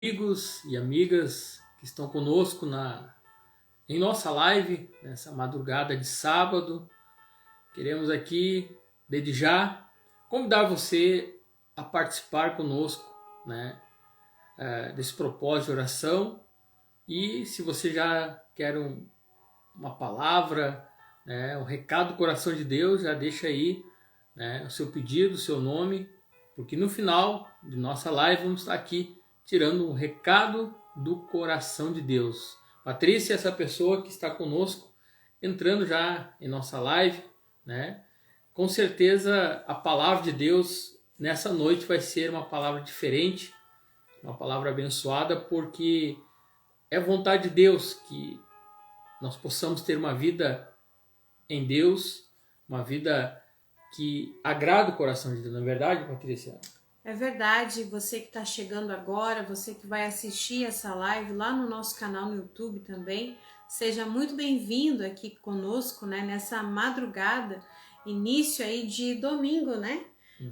Amigos e amigas que estão conosco em nossa live, nessa madrugada de sábado. Queremos aqui, desde já, convidar você a participar conosco, né, desse propósito de oração. E se você já quer uma palavra, né, um recado do coração de Deus, já deixa aí, né, o seu pedido, o seu nome, porque no final de nossa live vamos estar aqui tirando um recado do coração de Deus. Patrícia é essa pessoa que está conosco, entrando já em nossa live, né? Com certeza a palavra de Deus nessa noite vai ser uma palavra diferente, uma palavra abençoada, porque é vontade de Deus que nós possamos ter uma vida em Deus, uma vida que agrada o coração de Deus. Não é verdade, Patrícia? É verdade, você que está chegando agora, você que vai assistir essa live lá no nosso canal no YouTube também, seja muito bem-vindo aqui conosco, né, nessa madrugada, início aí de domingo, né?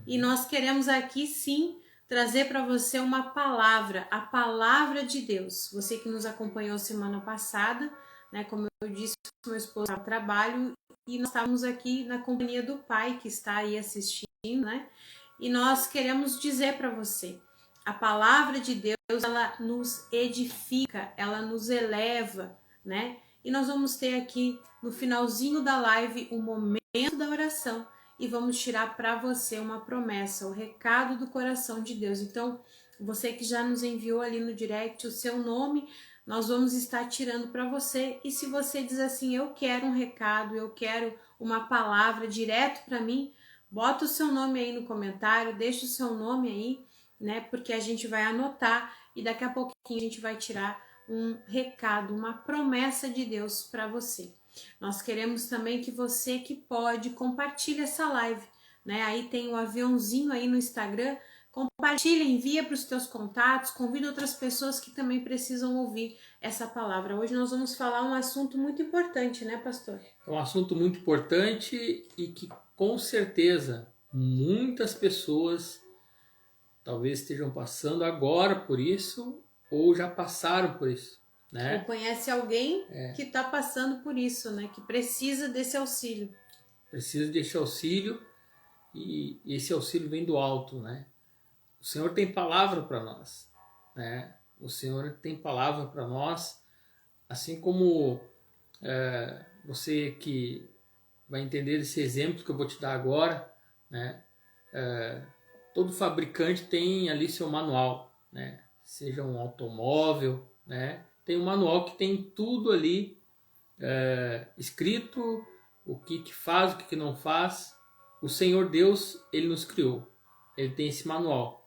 E nós queremos aqui sim trazer para você uma palavra, a palavra de Deus. Você que nos acompanhou semana passada, né, como eu disse, meu esposo está no trabalho e nós estávamos aqui na companhia do pai que está aí assistindo, né? E nós queremos dizer para você, a palavra de Deus, ela nos edifica, ela nos eleva, né? E nós vamos ter aqui no finalzinho da live o momento da oração e vamos tirar para você uma promessa, o recado do coração de Deus. Então, você que já nos enviou ali no direct o seu nome, nós vamos estar tirando para você. E se você diz assim, eu quero um recado, eu quero uma palavra direto para mim, bota o seu nome aí no comentário, deixa o seu nome aí, né? Porque a gente vai anotar e daqui a pouquinho a gente vai tirar um recado, uma promessa de Deus para você. Nós queremos também que você que pode compartilhe essa live, né? Aí tem o aviãozinho aí no Instagram, compartilha, envia para os teus contatos, convida outras pessoas que também precisam ouvir essa palavra. Hoje nós vamos falar um assunto muito importante, né, pastor? É um assunto muito importante e que com certeza muitas pessoas talvez estejam passando agora por isso ou já passaram por isso, né? Ou conhece alguém que está passando por isso, né? Que precisa desse auxílio. Precisa desse auxílio e esse auxílio vem do alto, né? O Senhor tem palavra para nós, né? O Senhor tem palavra para nós, assim como você que vai entender esse exemplo que eu vou te dar agora, né? Todo fabricante tem ali seu manual, né? Seja um automóvel, né? Tem um manual que tem tudo ali escrito, o que faz, o que não faz. O Senhor Deus, Ele nos criou. Ele tem esse manual.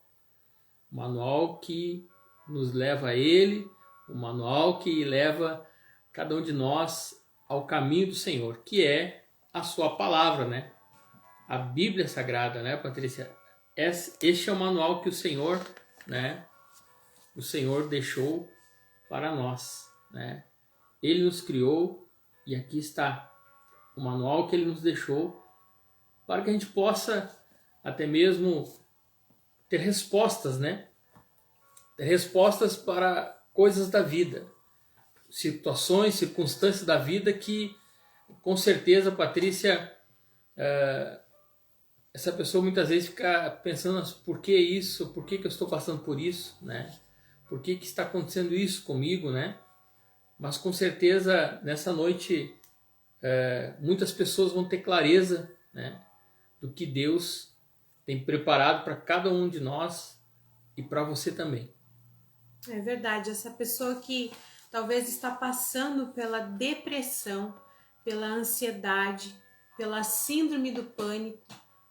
O manual que nos leva a Ele, o manual que leva cada um de nós ao caminho do Senhor, que é a sua palavra, né? A Bíblia Sagrada, né, Patrícia? Este é o manual que o Senhor, né? O Senhor deixou para nós, né? Ele nos criou e aqui está o manual que Ele nos deixou para que a gente possa até mesmo ter respostas, né? Ter respostas para coisas da vida, situações, circunstâncias da vida que, com certeza, Patrícia, essa pessoa muitas vezes fica pensando, por que isso? Por que eu estou passando por isso, né? Por que está acontecendo isso comigo, né? Mas com certeza nessa noite muitas pessoas vão ter clareza, né, do que Deus tem preparado para cada um de nós e para você também. É verdade, essa pessoa que talvez está passando pela depressão, pela ansiedade, pela síndrome do pânico,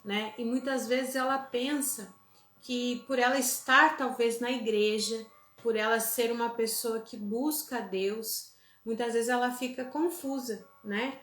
né? E muitas vezes ela pensa que por ela estar talvez na igreja, por ela ser uma pessoa que busca a Deus, muitas vezes ela fica confusa, né?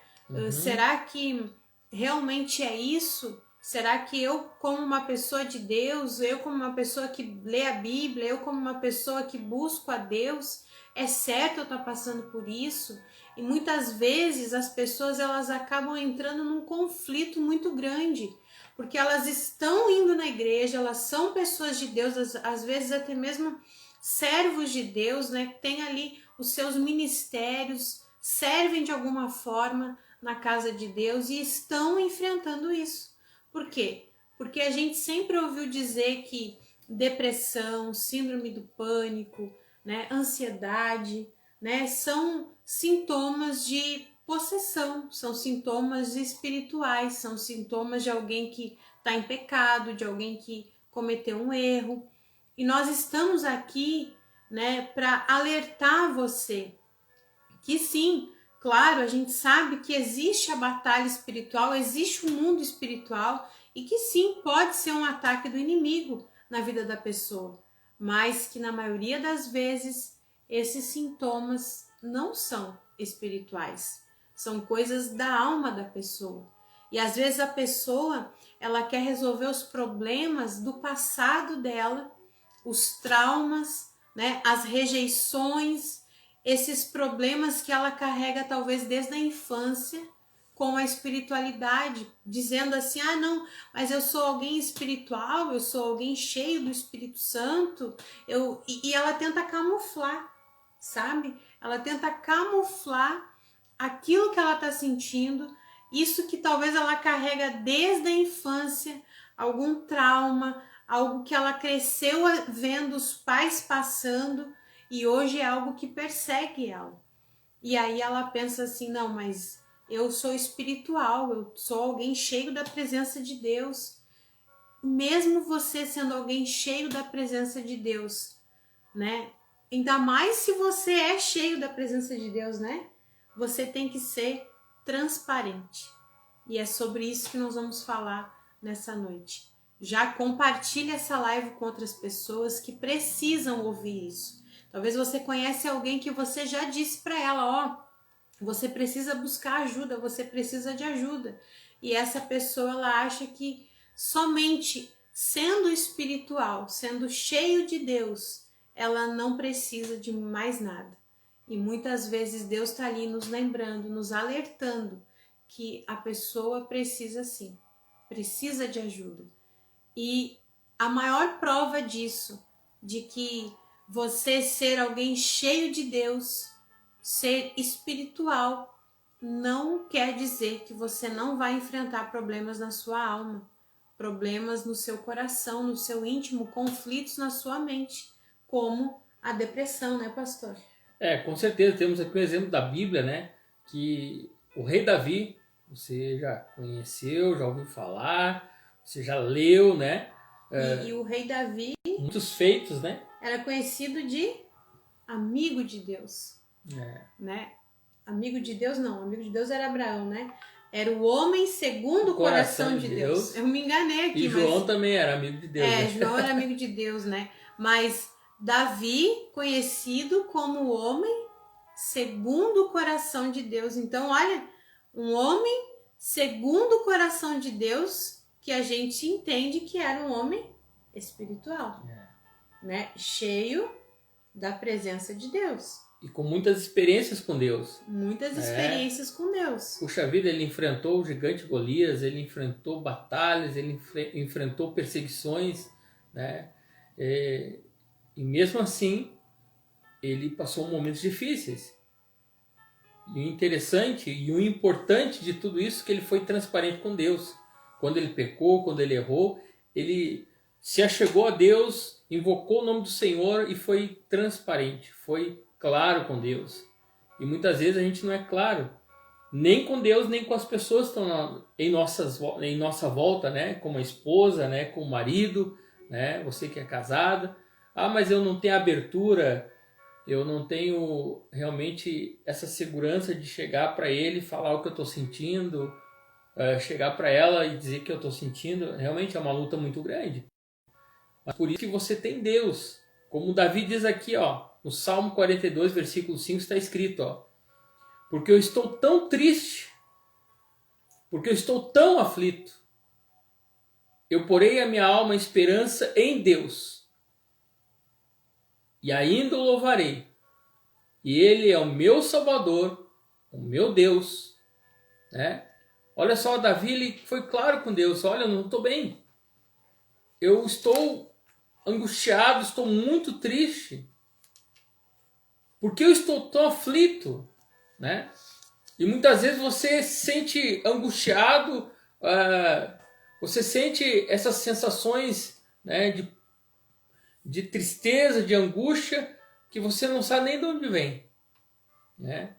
Será que realmente é isso? Será que eu, como uma pessoa de Deus, eu como uma pessoa que lê a Bíblia, eu como uma pessoa que busco a Deus, é certo eu estar passando por isso? E muitas vezes as pessoas elas acabam entrando num conflito muito grande, porque elas estão indo na igreja, elas são pessoas de Deus, às vezes até mesmo servos de Deus, né, que têm ali os seus ministérios, servem de alguma forma na casa de Deus e estão enfrentando isso. Por quê? Porque a gente sempre ouviu dizer que depressão, síndrome do pânico, né, ansiedade, né, são sintomas de possessão, são sintomas espirituais, são sintomas de alguém que está em pecado, de alguém que cometeu um erro. E nós estamos aqui, né, para alertar você que sim, claro, a gente sabe que existe a batalha espiritual, existe o mundo espiritual e que sim, pode ser um ataque do inimigo na vida da pessoa, mas que na maioria das vezes esses sintomas não são espirituais, são coisas da alma da pessoa. E às vezes a pessoa, ela quer resolver os problemas do passado dela, os traumas, né, as rejeições, esses problemas que ela carrega talvez desde a infância com a espiritualidade, dizendo assim, ah não, mas eu sou alguém espiritual, eu sou alguém cheio do Espírito Santo, e ela tenta camuflar, sabe? Ela tenta camuflar aquilo que ela está sentindo, isso que talvez ela carrega desde a infância, algum trauma, algo que ela cresceu vendo os pais passando e hoje é algo que persegue ela. E aí ela pensa assim, não, mas eu sou espiritual, eu sou alguém cheio da presença de Deus. Mesmo você sendo alguém cheio da presença de Deus, né? Ainda mais se você é cheio da presença de Deus, né? Você tem que ser transparente. E é sobre isso que nós vamos falar nessa noite. Já compartilhe essa live com outras pessoas que precisam ouvir isso. Talvez você conhece alguém que você já disse para ela, ó, você precisa buscar ajuda, você precisa de ajuda. E essa pessoa, ela acha que somente sendo espiritual, sendo cheio de Deus, ela não precisa de mais nada. E muitas vezes Deus está ali nos lembrando, nos alertando que a pessoa precisa sim, precisa de ajuda. E a maior prova disso, de que você ser alguém cheio de Deus, ser espiritual, não quer dizer que você não vai enfrentar problemas na sua alma, problemas no seu coração, no seu íntimo, conflitos na sua mente, como a depressão, né, pastor? Com certeza, temos aqui um exemplo da Bíblia, né? Que o rei Davi, você já conheceu, já ouviu falar, você já leu, né? E o rei Davi, muitos feitos, né? Era conhecido de amigo de Deus, né? Amigo de Deus não, amigo de Deus era Abraão, né? Era o homem segundo o coração de Deus. Eu me enganei aqui. E João também era amigo de Deus. Né? João era amigo de Deus, né? Mas Davi, conhecido como o homem segundo o coração de Deus. Então, olha, um homem segundo o coração de Deus, que a gente entende que era um homem espiritual, né? Cheio da presença de Deus. E com muitas experiências com Deus. Muitas experiências com Deus. Puxa vida, ele enfrentou o gigante Golias, ele enfrentou batalhas, ele enfrentou perseguições, né? E mesmo assim, ele passou momentos difíceis. E o interessante e o importante de tudo isso é que ele foi transparente com Deus. Quando ele pecou, quando ele errou, ele se achegou a Deus, invocou o nome do Senhor e foi transparente, foi claro com Deus. E muitas vezes a gente não é claro, nem com Deus, nem com as pessoas que estão em nossa volta, né? Como a esposa, né? Com o marido, né? Você que é casada. Ah, mas eu não tenho abertura, eu não tenho realmente essa segurança de chegar para ele e falar o que eu estou sentindo, chegar para ela e dizer que eu estou sentindo. Realmente é uma luta muito grande. Mas por isso que você tem Deus. Como Davi diz aqui, ó, no Salmo 42, versículo 5, está escrito, ó, porque eu estou tão triste, porque eu estou tão aflito, eu porei a minha alma em esperança em Deus, e ainda o louvarei, e Ele é o meu Salvador, o meu Deus, né? Olha só, Davi, ele foi claro com Deus, olha, eu não estou bem, eu estou angustiado, estou muito triste, Por que eu estou tão aflito? Né? E muitas vezes você se sente angustiado, você sente essas sensações, né, de tristeza, de angústia, que você não sabe nem de onde vem. Né?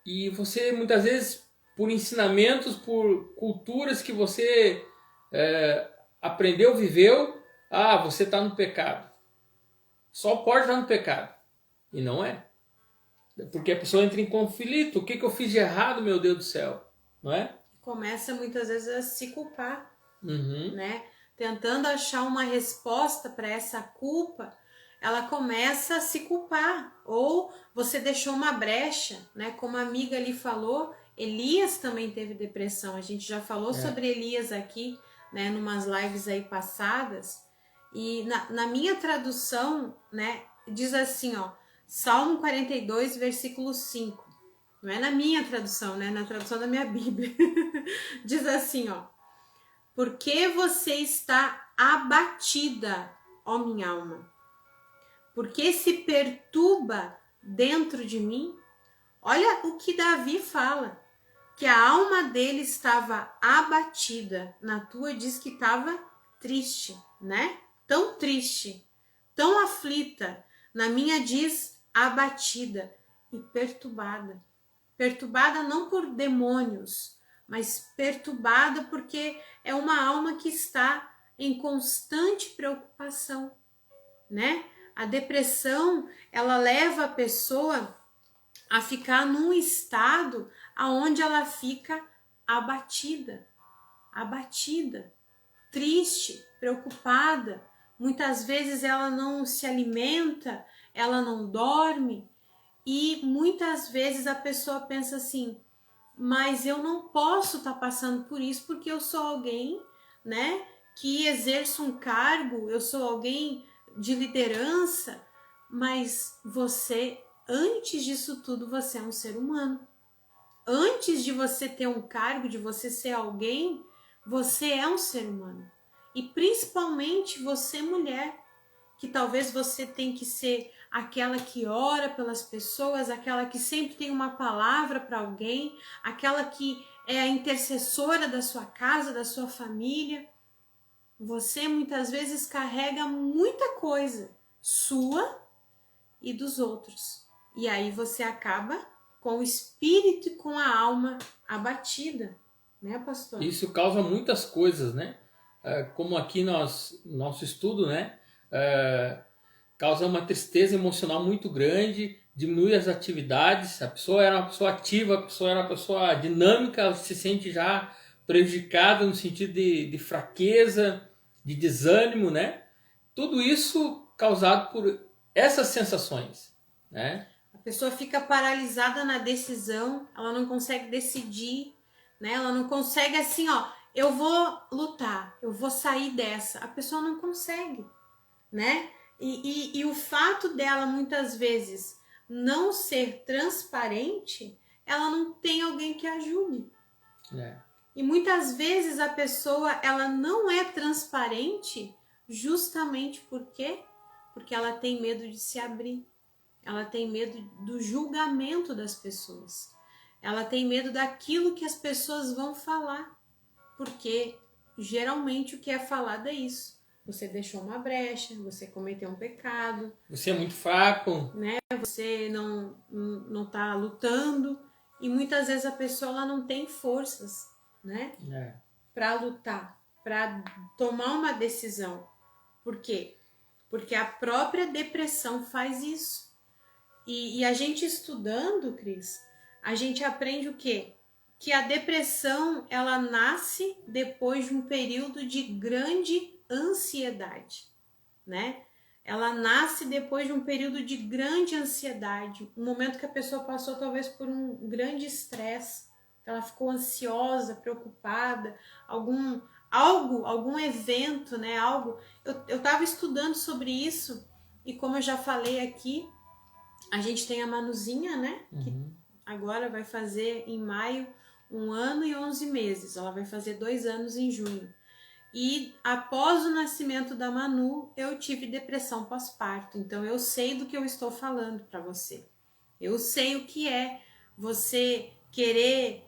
E você muitas vezes, por ensinamentos, por culturas que você aprendeu, viveu, você está no pecado. Só pode estar no pecado. E não é. Porque a pessoa entra em conflito. O que eu fiz de errado, meu Deus do céu? Não é? Começa muitas vezes a se culpar, Uhum. né? Tentando achar uma resposta para essa culpa, ela começa a se culpar. Ou você deixou uma brecha, né? Como a amiga ali falou, Elias também teve depressão. A gente já falou sobre Elias aqui, né? Numas lives aí passadas. E na minha tradução, né? Diz assim, ó. Salmo 42, versículo 5. Não é na minha tradução, né? Na tradução da minha Bíblia. Diz assim, ó. Por que você está abatida, ó minha alma? Por que se perturba dentro de mim? Olha o que Davi fala. Que a alma dele estava abatida. Na tua diz que estava triste, né? Tão triste, tão aflita. Na minha diz abatida e perturbada. Perturbada não por demônios, mas perturbada porque é uma alma que está em constante preocupação, né? A depressão, ela leva a pessoa a ficar num estado aonde ela fica abatida, triste, preocupada. Muitas vezes ela não se alimenta, ela não dorme, e muitas vezes a pessoa pensa assim, mas eu não posso estar passando por isso porque eu sou alguém, né, que exerço um cargo, eu sou alguém de liderança, mas você, antes disso tudo, você é um ser humano. Antes de você ter um cargo, de você ser alguém, você é um ser humano. E principalmente você, mulher, que talvez você tenha que ser aquela que ora pelas pessoas, aquela que sempre tem uma palavra para alguém, aquela que é a intercessora da sua casa, da sua família. Você muitas vezes carrega muita coisa sua e dos outros. E aí você acaba com o espírito e com a alma abatida, né, pastor? Isso causa muitas coisas, né? Como aqui nosso estudo, né? Causa uma tristeza emocional muito grande, diminui as atividades. A pessoa era uma pessoa ativa, a pessoa era uma pessoa dinâmica, ela se sente já prejudicada no sentido de fraqueza, de desânimo, né? Tudo isso causado por essas sensações, né? A pessoa fica paralisada na decisão, ela não consegue decidir, né? Ela não consegue assim, ó, eu vou lutar, eu vou sair dessa. A pessoa não consegue, né? E o fato dela muitas vezes não ser transparente, ela não tem alguém que ajude. E muitas vezes a pessoa ela não é transparente justamente por quê? Porque ela tem medo de se abrir. Ela tem medo do julgamento das pessoas. Ela tem medo daquilo que as pessoas vão falar. Porque geralmente o que é falado é isso. Você deixou uma brecha, você cometeu um pecado. Você é muito fraco. Né? Você não tá lutando. E muitas vezes a pessoa ela não tem forças, né? Para lutar, para tomar uma decisão. Por quê? Porque a própria depressão faz isso. E a gente estudando, Cris, a gente aprende o quê? Que a depressão, ela nasce depois de um período de grande ansiedade, né? Ela nasce depois de um período de grande ansiedade, um momento que a pessoa passou talvez por um grande estresse, ela ficou ansiosa, preocupada, algum evento, né? Eu estava estudando sobre isso e como eu já falei aqui, a gente tem a Manuzinha, né? Que agora vai fazer em maio 1 ano e 11 meses. Ela vai fazer 2 anos em junho. E após o nascimento da Manu, eu tive depressão pós-parto. Então eu sei do que eu estou falando para você. Eu sei o que é você querer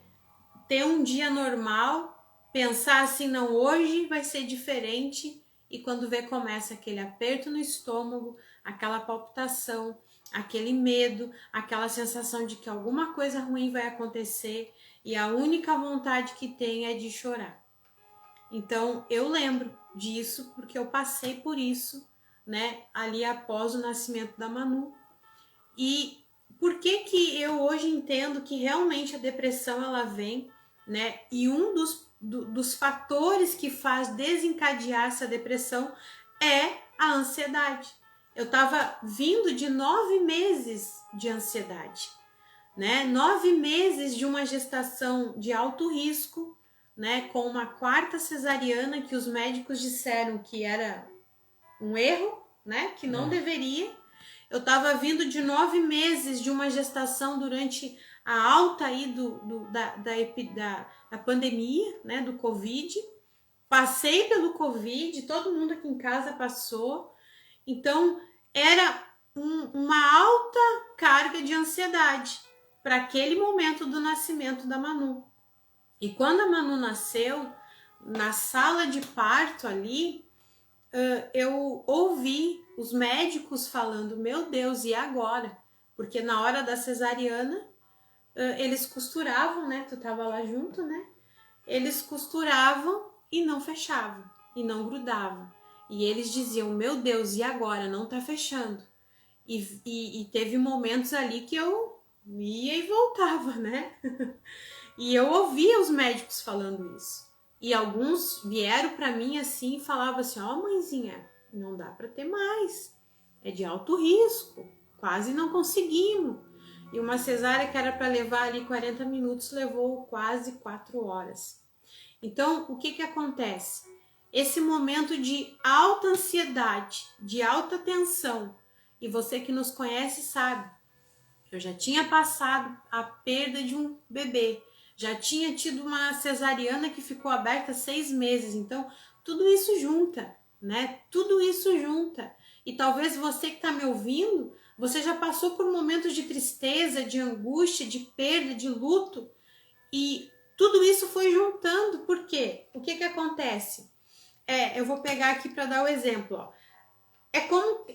ter um dia normal, pensar assim, não, hoje vai ser diferente, e quando vê, começa aquele aperto no estômago, aquela palpitação, aquele medo, aquela sensação de que alguma coisa ruim vai acontecer, e a única vontade que tem é de chorar. Então, eu lembro disso, porque eu passei por isso, né, ali após o nascimento da Manu. E por que eu hoje entendo que realmente a depressão ela vem, né? E um dos fatores que faz desencadear essa depressão é a ansiedade. Eu estava vindo de 9 meses de ansiedade, né? 9 meses de uma gestação de alto risco, né? Com uma 4ª cesariana que os médicos disseram que era um erro, né? Que não deveria. Eu estava vindo de 9 meses de uma gestação durante a alta aí da pandemia, né, do Covid. Passei pelo Covid, todo mundo aqui em casa passou. Então, era uma alta carga de ansiedade para aquele momento do nascimento da Manu. E quando a Manu nasceu, na sala de parto ali, eu ouvi os médicos falando, meu Deus, e agora? Porque na hora da cesariana, eles costuravam, né? Tu tava lá junto, né? Eles costuravam e não fechavam, e não grudavam. E eles diziam, meu Deus, e agora? Não tá fechando. E teve momentos ali que eu ia e voltava, né? E eu ouvia os médicos falando isso. E alguns vieram para mim assim e falavam assim, ó, mãezinha, não dá para ter mais, é de alto risco, quase não conseguimos. E uma cesárea que era para levar ali 40 minutos, levou quase 4 horas. Então, o que acontece? Esse momento de alta ansiedade, de alta tensão, e você que nos conhece sabe, eu já tinha passado a perda de um bebê, já tinha tido uma cesariana que ficou aberta 6 meses, então tudo isso junta, né? Tudo isso junta. E talvez você que está me ouvindo, você já passou por momentos de tristeza, de angústia, de perda, de luto, e tudo isso foi juntando. Por quê? O que acontece? Eu vou pegar aqui para dar o exemplo, ó. É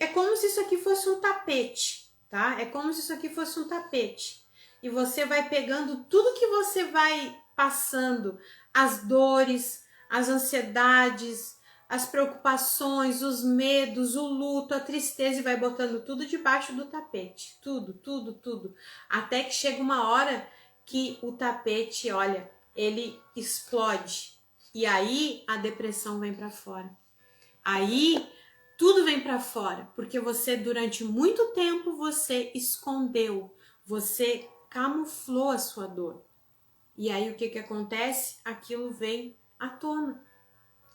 como se isso aqui fosse um tapete, tá? É como se isso aqui fosse um tapete. E você vai pegando tudo que você vai passando, as dores, as ansiedades, as preocupações, os medos, o luto, a tristeza, e vai botando tudo debaixo do tapete. Tudo, tudo, tudo. Até que chega uma hora que o tapete, olha, ele explode. E aí a depressão vem para fora. Aí tudo vem para fora, porque você durante muito tempo você escondeu, você camuflou a sua dor. E aí o que acontece? Aquilo vem à tona.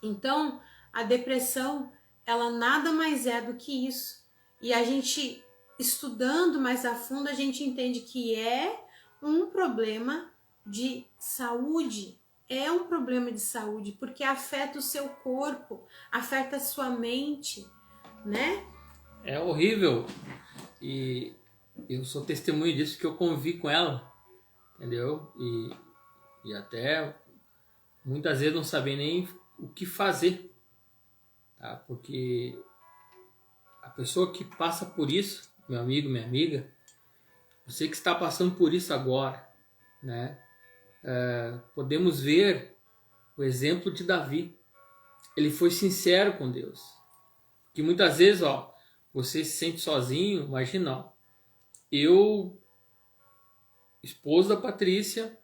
Então, a depressão, ela nada mais é do que isso. E a gente, estudando mais a fundo, a gente entende que é um problema de saúde. É um problema de saúde, porque afeta o seu corpo, afeta a sua mente, né? É horrível. E eu sou testemunho disso, que eu convivi com ela, entendeu? E até muitas vezes não sabia nem o que fazer, tá? Porque a pessoa que passa por isso, meu amigo, minha amiga, você que está passando por isso agora, né? Podemos ver o exemplo de Davi. Ele foi sincero com Deus. Que muitas vezes, ó, você se sente sozinho, imagina, ó, eu, esposa da Patrícia,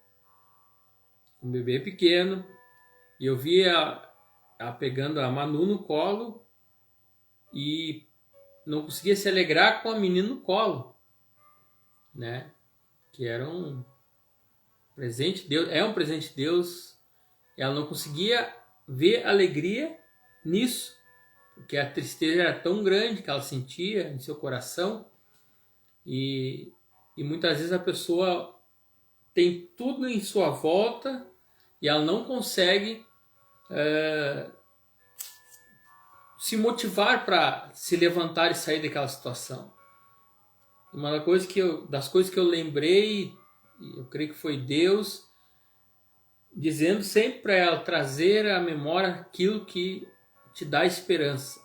um bebê pequeno, e eu via ela pegando a Manu no colo e não conseguia se alegrar com a menina no colo, né? Que era um presente de Deus, é um presente de Deus. Ela não conseguia ver alegria nisso, porque a tristeza era tão grande que ela sentia em seu coração. E muitas vezes a pessoa tem tudo em sua volta e ela não consegue se motivar para se levantar e sair daquela situação. Uma das coisas que eu lembrei, e eu creio que foi Deus, dizendo sempre para ela trazer à memória aquilo que te dá esperança,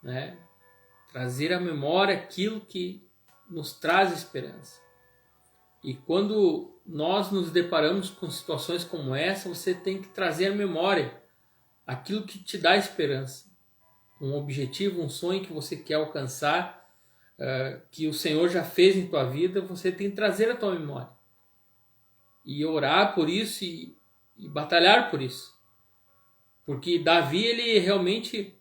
né? Trazer à memória aquilo que nos traz esperança. E quando nós nos deparamos com situações como essa, você tem que trazer à memória aquilo que te dá esperança. Um objetivo, um sonho que você quer alcançar, que o Senhor já fez em tua vida, você tem que trazer à tua memória. E orar por isso e batalhar por isso. Porque Davi, ele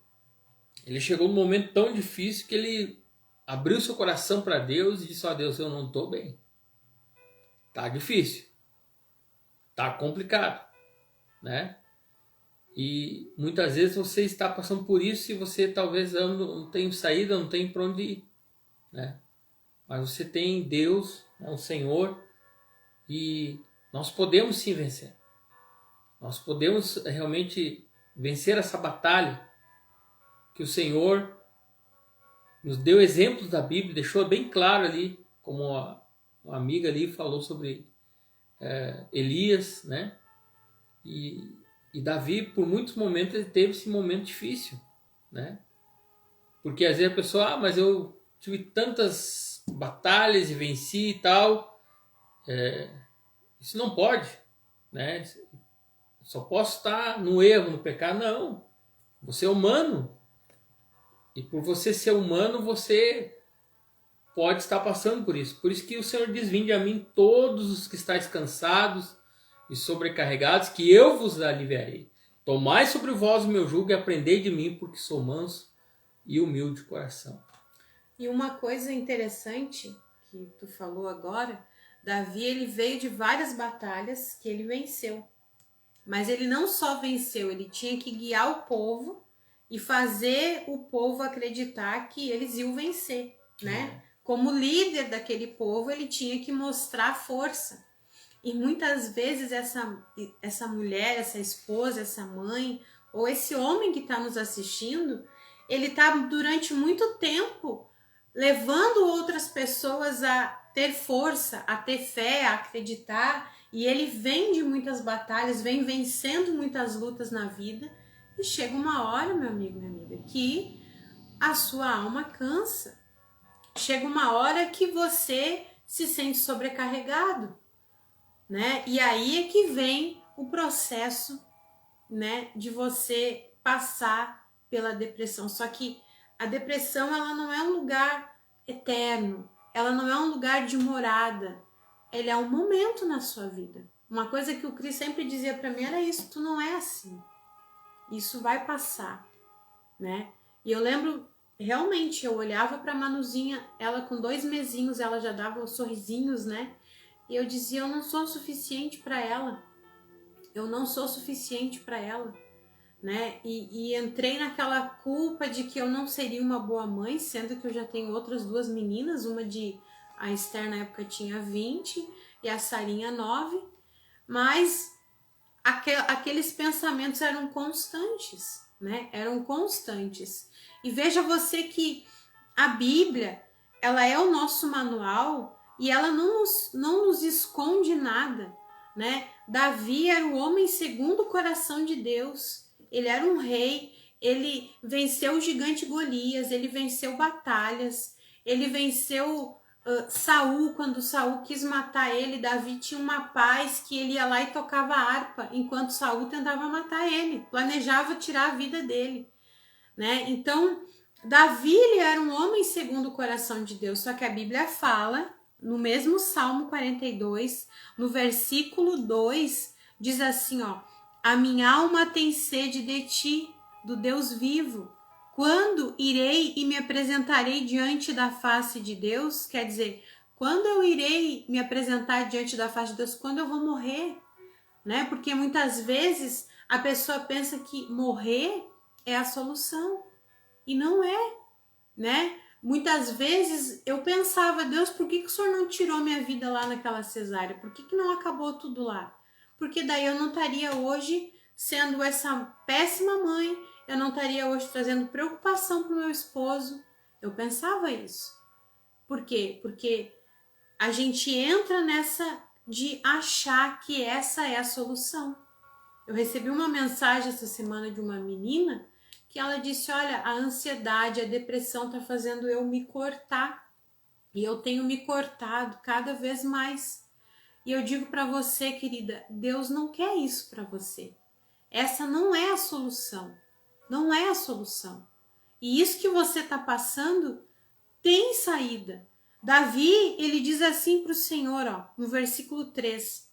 chegou num momento tão difícil que ele abriu seu coração para Deus e disse: ó Deus, eu não estou bem. Tá difícil. Tá complicado, né? E muitas vezes você está passando por isso e você talvez não tenha saída, não tem para onde ir, né? Mas você tem Deus, né, o Senhor, e nós podemos sim vencer. Nós podemos realmente vencer essa batalha que o Senhor nos deu exemplos da Bíblia, deixou bem claro ali, como uma amiga ali falou sobre Elias, né? E Davi, por muitos momentos, ele teve esse momento difícil, né? Porque às vezes a pessoa, mas eu tive tantas batalhas e venci e tal. Isso não pode, né? Só posso estar no erro, no pecado. Não, você é humano. E por você ser humano, você pode estar passando por isso. Por isso que o Senhor diz: vinde a mim todos os que estáis cansados e sobrecarregados, que eu vos aliviarei. Tomai sobre vós o meu jugo e aprendei de mim, porque sou manso e humilde de coração. E uma coisa interessante que tu falou agora, Davi, ele veio de várias batalhas que ele venceu. Mas ele não só venceu, ele tinha que guiar o povo e fazer o povo acreditar que eles iam vencer, né? Como líder daquele povo, ele tinha que mostrar força. E muitas vezes essa mulher, essa esposa, essa mãe, ou esse homem que está nos assistindo, ele está durante muito tempo levando outras pessoas a ter força, a ter fé, a acreditar, e ele vem de muitas batalhas, vem vencendo muitas lutas na vida, e chega uma hora, meu amigo, minha amiga, que a sua alma cansa. Chega uma hora que você se sente sobrecarregado, né? E aí é que vem o processo, né, de você passar pela depressão. Só que a depressão, ela não é um lugar eterno, ela não é um lugar de morada, ela é um momento na sua vida. Uma coisa que o Cris sempre dizia para mim era isso: tu não é assim, isso vai passar, né? E eu lembro, realmente, eu olhava para Manuzinha, ela com 2 mesinhos, ela já dava os sorrisinhos, né? E eu dizia: eu não sou suficiente para ela, eu não sou suficiente para ela, né? E entrei naquela culpa de que eu não seria uma boa mãe, sendo que eu já tenho outras 2 meninas, a Esther na época tinha 20 e a Sarinha 9, mas aqueles pensamentos eram constantes, né? Eram constantes. E veja você que a Bíblia, ela é o nosso manual e ela não nos esconde nada, né? Davi era o homem segundo o coração de Deus. Ele era um rei, ele venceu o gigante Golias, ele venceu batalhas, ele venceu Saul. Quando Saul quis matar ele, Davi tinha uma paz que ele ia lá e tocava harpa, enquanto Saul tentava matar ele, planejava tirar a vida dele, né? Então, Davi, ele era um homem segundo o coração de Deus, só que a Bíblia fala, no mesmo Salmo 42, no versículo 2, diz assim, ó: a minha alma tem sede de ti, do Deus vivo. Quando irei e me apresentarei diante da face de Deus? Quer dizer, quando eu irei me apresentar diante da face de Deus? Quando eu vou morrer, né? Porque muitas vezes a pessoa pensa que morrer é a solução. E não é, né? Muitas vezes eu pensava: Deus, por que o Senhor não tirou minha vida lá naquela cesárea? Por que não acabou tudo lá? Porque daí eu não estaria hoje sendo essa péssima mãe, eu não estaria hoje trazendo preocupação para o meu esposo. Eu pensava isso. Por quê? Porque a gente entra nessa de achar que essa é a solução. Eu recebi uma mensagem essa semana de uma menina que ela disse, olha, a ansiedade, a depressão está fazendo eu me cortar. E eu tenho me cortado cada vez mais. E eu digo para você, querida, Deus não quer isso para você. Essa não é a solução. Não é a solução. E isso que você está passando tem saída. Davi, ele diz assim para o Senhor, ó, no versículo 3.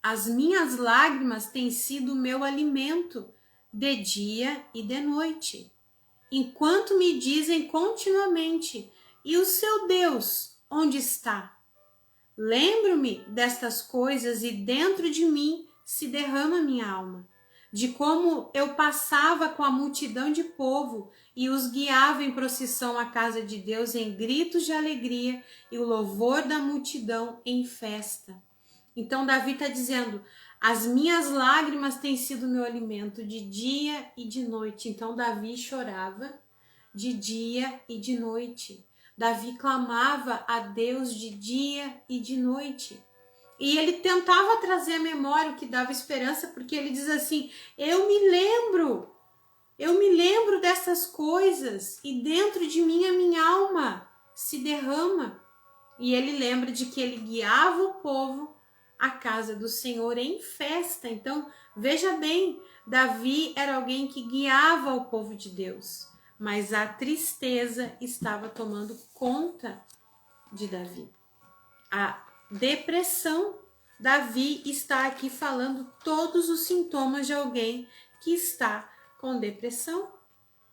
As minhas lágrimas têm sido o meu alimento de dia e de noite, enquanto me dizem continuamente, e o seu Deus, onde está? Lembro-me destas coisas e dentro de mim se derrama minha alma, de como eu passava com a multidão de povo e os guiava em procissão à casa de Deus em gritos de alegria e o louvor da multidão em festa. Então Davi está dizendo, as minhas lágrimas têm sido meu alimento de dia e de noite. Então Davi chorava de dia e de noite. Davi clamava a Deus de dia e de noite. E ele tentava trazer à memória o que dava esperança, porque ele diz assim, eu me lembro dessas coisas e dentro de mim a minha alma se derrama. E ele lembra de que ele guiava o povo à casa do Senhor em festa. Então, veja bem, Davi era alguém que guiava o povo de Deus, mas a tristeza estava tomando conta de Davi. A depressão, Davi está aqui falando todos os sintomas de alguém que está com depressão.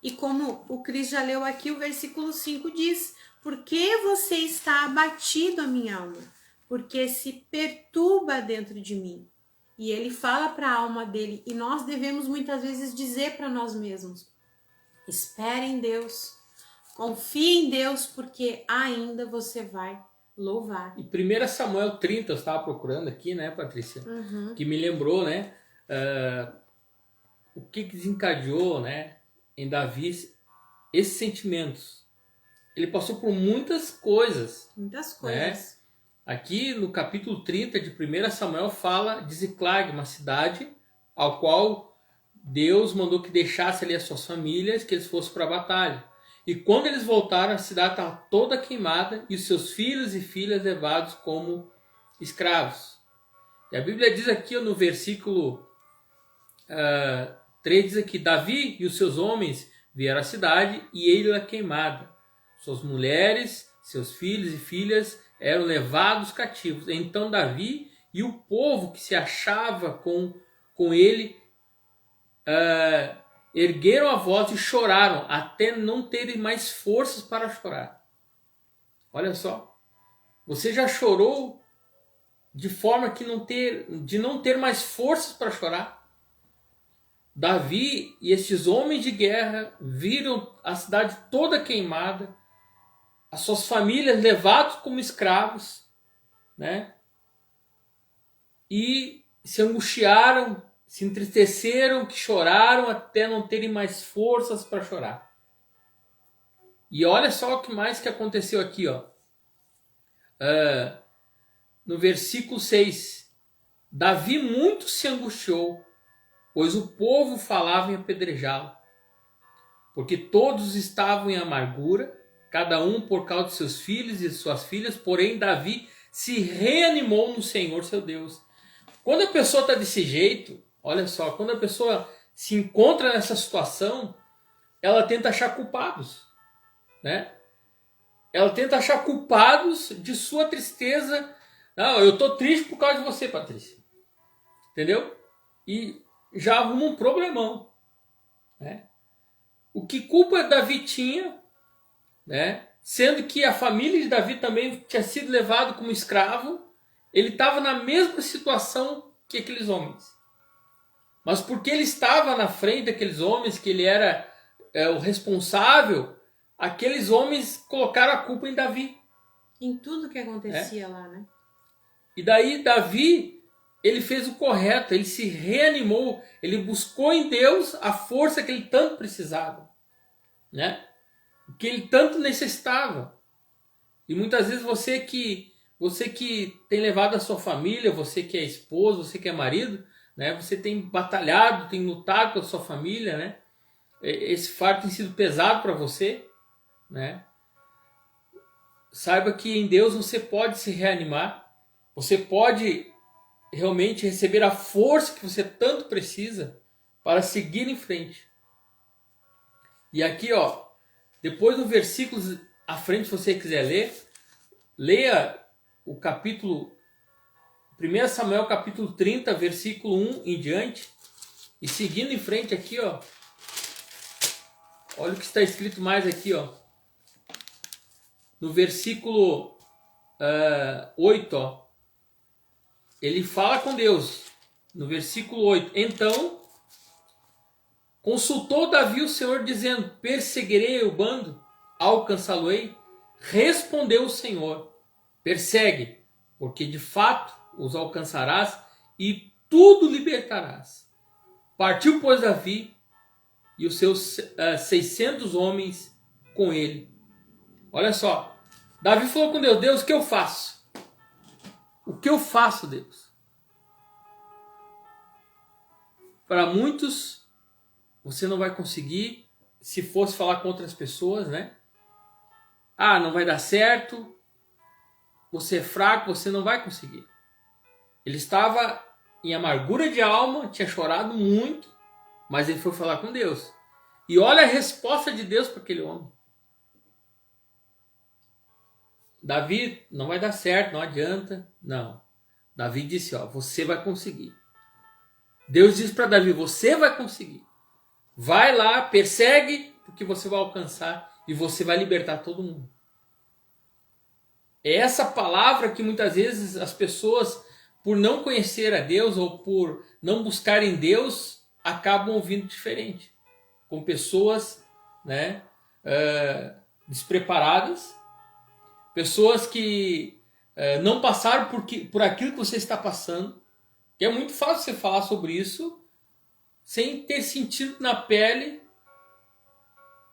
E como o Cris já leu aqui, o versículo 5 diz, por que você está abatido, a minha alma? Porque se perturba dentro de mim. E ele fala para a alma dele, e nós devemos muitas vezes dizer para nós mesmos, espere em Deus, confie em Deus, porque ainda você vai louvar. E 1 Samuel 30, eu estava procurando aqui, né, Patrícia? Que me lembrou, né, o que desencadeou, né, em Davi esses sentimentos. Ele passou por muitas coisas. Muitas coisas. Né? Aqui no capítulo 30 de 1 Samuel fala de Ziclag, uma cidade ao qual Deus mandou que deixasse ali as suas famílias, que eles fossem para a batalha. E quando eles voltaram, a cidade estava toda queimada e os seus filhos e filhas levados como escravos. E a Bíblia diz aqui no versículo 3, diz aqui, Davi e os seus homens vieram à cidade e ele queimada. Suas mulheres, seus filhos e filhas eram levados cativos. Então Davi e o povo que se achava com ele ergueram a voz e choraram até não terem mais forças para chorar. Olha só, você já chorou de forma que de não ter mais forças para chorar? Davi e estes homens de guerra viram a cidade toda queimada, as suas famílias levados como escravos, né? E se angustiaram, se entristeceram, que choraram até não terem mais forças para chorar. E olha só o que mais que aconteceu aqui, ó. No versículo 6. Davi muito se angustiou, pois o povo falava em apedrejá-lo, porque todos estavam em amargura, cada um por causa de seus filhos e de suas filhas, porém Davi se reanimou no Senhor seu Deus. Quando a pessoa está desse jeito, olha só, quando a pessoa se encontra nessa situação, ela tenta achar culpados, né? Ela tenta achar culpados de sua tristeza. Não, eu estou triste por causa de você, Patrícia. Entendeu? E já arruma um problemão, né? O que culpa Davi tinha, né? Sendo que a família de Davi também tinha sido levado como escravo, ele estava na mesma situação que aqueles homens. Mas porque ele estava na frente daqueles homens, que ele era o responsável, aqueles homens colocaram a culpa em Davi. Em tudo que acontecia lá, né? E daí Davi, ele fez o correto, ele se reanimou, ele buscou em Deus a força que ele tanto precisava, né? Que ele tanto necessitava. E muitas vezes você que tem levado a sua família, você que é esposo, você que é marido, né? Você tem batalhado, tem lutado com a sua família, né? Esse fardo tem sido pesado para você, né? Saiba que em Deus você pode se reanimar, você pode realmente receber a força que você tanto precisa para seguir em frente. E aqui, ó, depois no versículo à frente, se você quiser ler, leia o capítulo 1 Samuel capítulo 30, versículo 1 em diante, e seguindo em frente aqui, ó, olha o que está escrito mais aqui, ó, no versículo 8, ó, ele fala com Deus, no versículo 8, então consultou Davi o Senhor, dizendo, perseguirei o bando, alcançá-lo-ei? Respondeu o Senhor, persegue, porque de fato os alcançarás e tudo libertarás. Partiu, pois, Davi e os seus 600 homens com ele. Olha só, Davi falou com Deus, Deus, o que eu faço? O que eu faço, Deus? Para muitos, você não vai conseguir, se fosse falar com outras pessoas, né? Ah, não vai dar certo, você é fraco, você não vai conseguir. Ele estava em amargura de alma, tinha chorado muito, mas ele foi falar com Deus. E olha a resposta de Deus para aquele homem. Davi, não vai dar certo, não adianta. Não. Davi disse, ó, você vai conseguir. Deus disse para Davi, você vai conseguir. Vai lá, persegue, porque você vai alcançar e você vai libertar todo mundo. É essa palavra que muitas vezes as pessoas, por não conhecer a Deus ou por não buscarem Deus, acabam ouvindo diferente. Com pessoas, né, despreparadas, pessoas que não passaram por aquilo que você está passando. E é muito fácil você falar sobre isso sem ter sentido na pele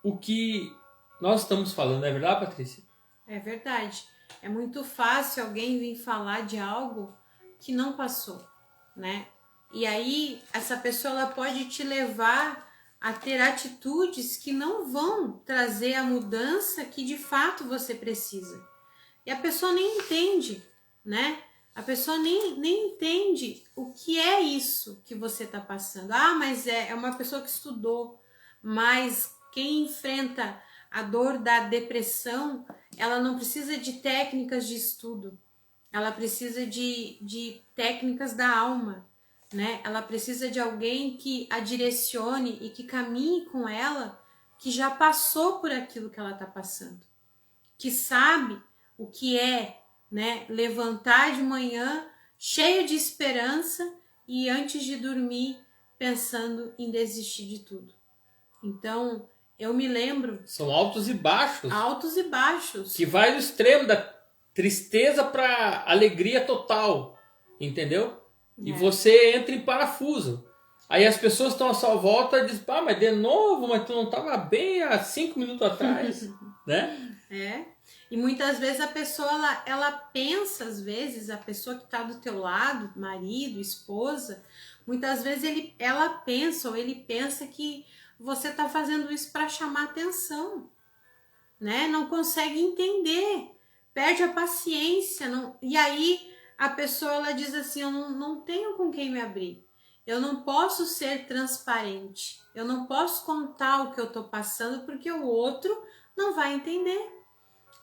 o que nós estamos falando. Não é verdade, Patrícia? É verdade. É muito fácil alguém vir falar de algo que não passou, né? E aí essa pessoa ela pode te levar a ter atitudes que não vão trazer a mudança que de fato você precisa. E a pessoa nem entende, né? A pessoa nem entende o que é isso que você está passando. Ah, mas é uma pessoa que estudou, mas quem enfrenta a dor da depressão, ela não precisa de técnicas de estudo, ela precisa de técnicas da alma, né? Ela precisa de alguém que a direcione e que caminhe com ela, que já passou por aquilo que ela está passando, que sabe o que é, né, levantar de manhã cheio de esperança e antes de dormir pensando em desistir de tudo. Então, eu me lembro... São altos e baixos. Altos e baixos. Que vai do extremo da tristeza para alegria total, entendeu? E você entra em parafuso. Aí as pessoas estão à sua volta e dizem, mas de novo, mas tu não estava bem há 5 minutos atrás, né? É. E muitas vezes a pessoa, ela pensa, às vezes, a pessoa que está do teu lado, marido, esposa, muitas vezes ela pensa ou ele pensa que você está fazendo isso para chamar atenção, né? Não consegue entender, perde a paciência. E aí a pessoa ela diz assim, eu não tenho com quem me abrir, eu não posso ser transparente, eu não posso contar o que eu estou passando porque o outro não vai entender.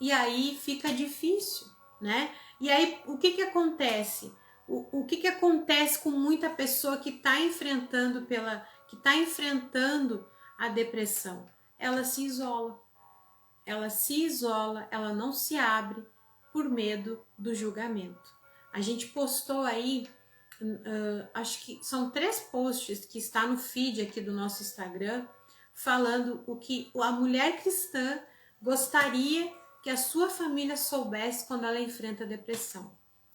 E aí fica difícil, né? E aí o que acontece? O que acontece com muita pessoa que está enfrentando a depressão? Ela se isola. Ela se isola, ela não se abre por medo do julgamento. A gente postou aí, acho que são 3 posts que está no feed aqui do nosso Instagram, falando o que a mulher cristã gostaria que a sua família soubesse quando ela enfrenta a depressão.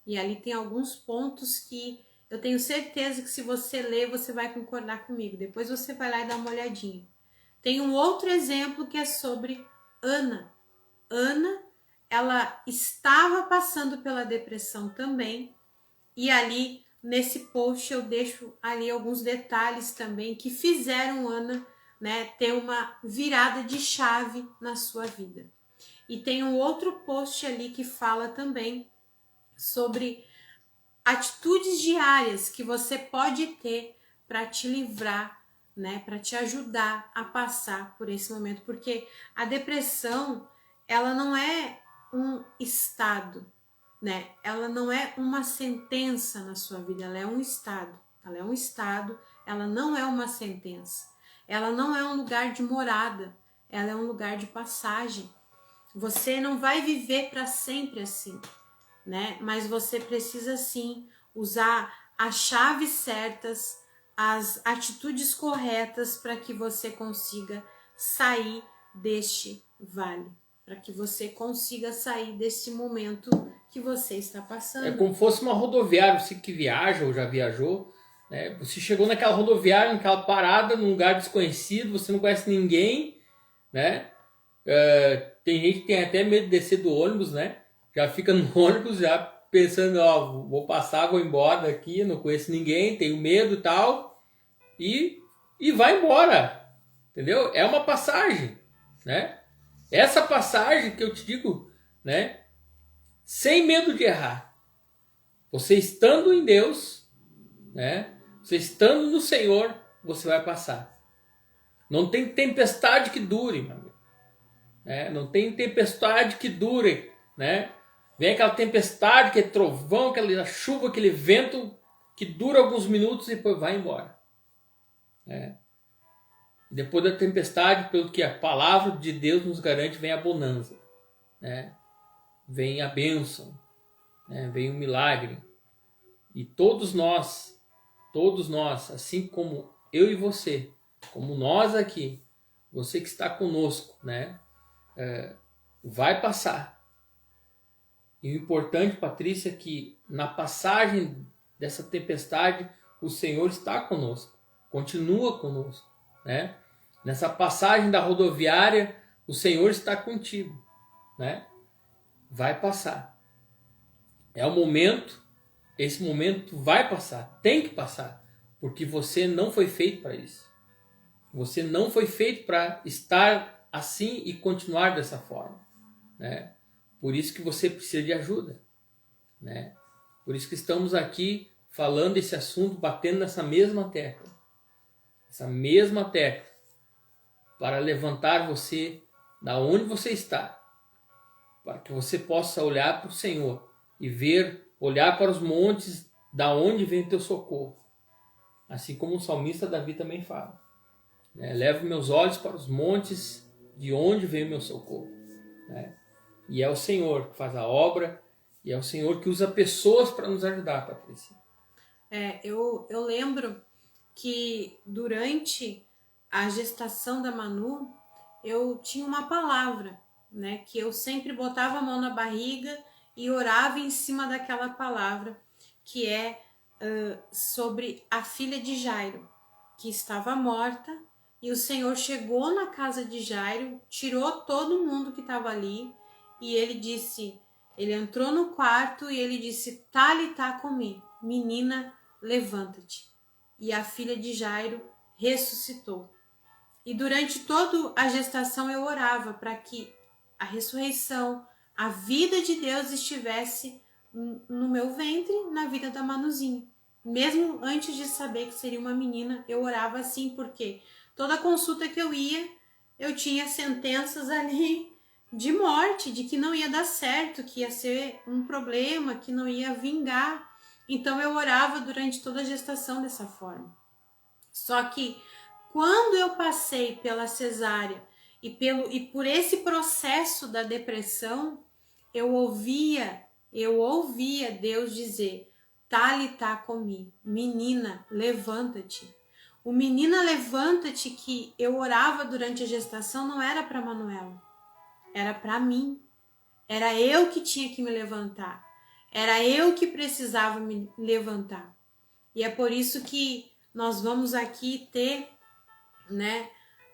E ali tem alguns pontos que Eu tenho certeza que se você ler, você vai concordar comigo. Depois você vai lá e dá uma olhadinha. Tem um outro exemplo que é sobre Ana. Ana, ela estava passando pela depressão também. E ali, nesse post, eu deixo ali alguns detalhes também que fizeram Ana, né, ter uma virada de chave na sua vida. E tem um outro post ali que fala também sobre atitudes diárias que você pode ter para te livrar, né, para te ajudar a passar por esse momento, porque a depressão, ela não é um estado, né? Ela não é uma sentença na sua vida, ela é um estado. Ela é um estado, ela não é uma sentença. Ela não é um lugar de morada, ela é um lugar de passagem. Você não vai viver para sempre assim, né? Mas você precisa sim usar as chaves certas, as atitudes corretas para que você consiga sair deste vale, para que você consiga sair deste momento que você está passando. É como se fosse uma rodoviária, você que viaja ou já viajou, né? Você chegou naquela rodoviária, naquela parada, num lugar desconhecido, você não conhece ninguém, né? Tem gente que tem até medo de descer do ônibus, né? Já fica no ônibus já pensando, ó, vou passar, vou embora daqui, não conheço ninguém, tenho medo e tal, e vai embora, entendeu? É uma passagem, né? Essa passagem que eu te digo, né? Sem medo de errar. Você estando em Deus, né? Você estando no Senhor, você vai passar. Não tem tempestade que dure, meu amigo. Né? Não tem tempestade que dure, né? Vem aquela tempestade, aquele trovão, aquela chuva, aquele vento que dura alguns minutos e depois vai embora. Né? Depois da tempestade, pelo que a palavra de Deus nos garante, vem a bonança, né? Vem a bênção, né? Vem o milagre. E todos nós, assim como eu e você, como nós aqui, você que está conosco, né? Vai passar. E o importante, Patrícia, é que na passagem dessa tempestade, o Senhor está conosco, continua conosco, né? Nessa passagem da rodoviária, o Senhor está contigo, né? Vai passar. É o momento, esse momento vai passar, tem que passar, porque você não foi feito para isso. Você não foi feito para estar assim e continuar dessa forma, né? Por isso que você precisa de ajuda, né? Por isso que estamos aqui falando esse assunto, batendo nessa mesma tecla. Essa mesma tecla. Para levantar você da onde você está. Para que você possa olhar para o Senhor e ver, olhar para os montes da onde vem teu socorro. Assim como o salmista Davi também fala. Levo meus olhos para os montes de onde vem o meu socorro. Né? E é o Senhor que faz a obra, e é o Senhor que usa pessoas para nos ajudar, Patrícia. Eu lembro que durante a gestação da Manu, eu tinha uma palavra, né? Que eu sempre botava a mão na barriga e orava em cima daquela palavra, que é sobre a filha de Jairo, que estava morta, e o Senhor chegou na casa de Jairo, tirou todo mundo que estava ali, e ele entrou no quarto e ele disse, Talitá cumi, menina, levanta-te. E a filha de Jairo ressuscitou. E durante toda a gestação eu orava para que a ressurreição, a vida de Deus estivesse no meu ventre, na vida da Manuzinha. Mesmo antes de saber que seria uma menina, eu orava assim, porque toda consulta que eu ia, eu tinha sentenças ali de morte, de que não ia dar certo, que ia ser um problema, que não ia vingar. Então eu orava durante toda a gestação dessa forma. Só que quando eu passei pela cesárea e por esse processo da depressão, eu ouvia Deus dizer, Talitá cumi, menina, levanta-te. O menina, levanta-te que eu orava durante a gestação não era para Manuela, era para mim. Era eu que tinha que me levantar. Era eu que precisava me levantar. E é por isso que nós vamos aqui ter, né?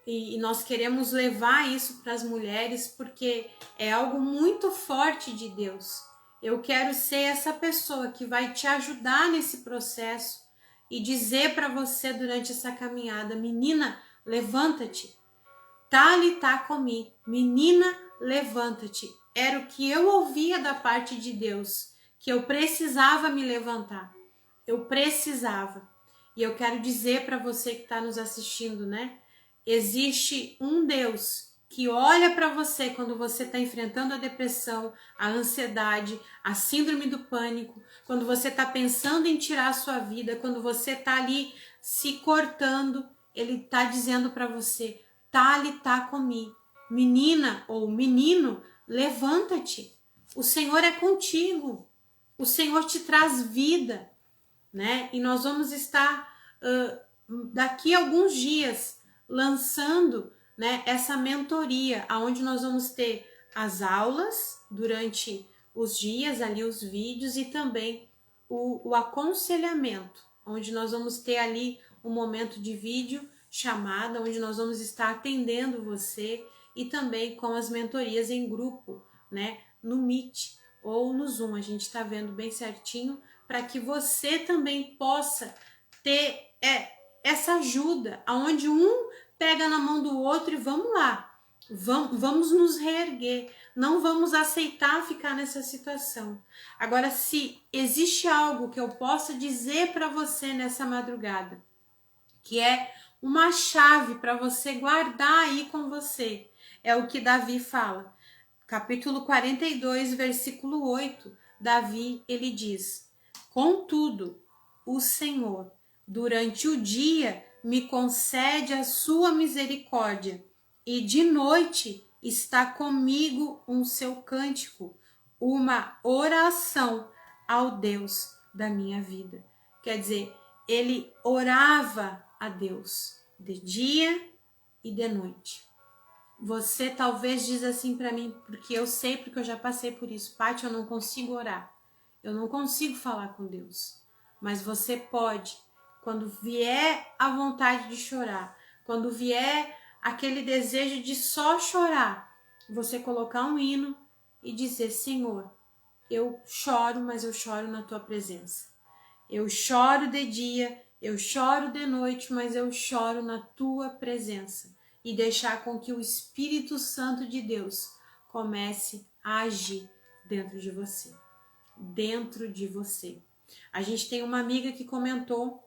E nós queremos levar isso para as mulheres, porque é algo muito forte de Deus. Eu quero ser essa pessoa que vai te ajudar nesse processo e dizer para você durante essa caminhada: menina, levanta-te. Talitá comi, menina, levanta-te. Era o que eu ouvia da parte de Deus, que eu precisava me levantar. Eu precisava. E eu quero dizer para você que está nos assistindo, né? Existe um Deus que olha para você quando você está enfrentando a depressão, a ansiedade, a síndrome do pânico, quando você está pensando em tirar a sua vida, quando você está ali se cortando, ele está dizendo para você: Talitá comi, menina ou menino, levanta-te. O Senhor é contigo. O Senhor te traz vida, né? E nós vamos estar daqui a alguns dias lançando, né, essa mentoria, aonde nós vamos ter as aulas durante os dias, ali os vídeos, e também o aconselhamento, onde nós vamos ter ali um momento de vídeo chamada, onde nós vamos estar atendendo você, e também com as mentorias em grupo, né, no Meet ou no Zoom. A gente está vendo bem certinho para que você também possa ter essa ajuda, aonde um pega na mão do outro e vamos lá, vamos nos reerguer, não vamos aceitar ficar nessa situação. Agora, se existe algo que eu possa dizer para você nessa madrugada, que é uma chave para você guardar aí com você, é o que Davi fala. Capítulo 42, versículo 8, Davi, ele diz: contudo, o Senhor, durante o dia, me concede a sua misericórdia, e de noite está comigo um seu cântico, uma oração ao Deus da minha vida. Quer dizer, ele orava a Deus de dia e de noite. Você talvez diz assim para mim, porque eu sei, porque eu já passei por isso: Paty, eu não consigo orar, eu não consigo falar com Deus. Mas você pode, quando vier a vontade de chorar, quando vier aquele desejo de só chorar, você colocar um hino e dizer: Senhor, eu choro, mas eu choro na tua presença. Eu choro de dia, eu choro de noite, mas eu choro na tua presença. E deixar com que o Espírito Santo de Deus comece a agir dentro de você. Dentro de você. A gente tem uma amiga que comentou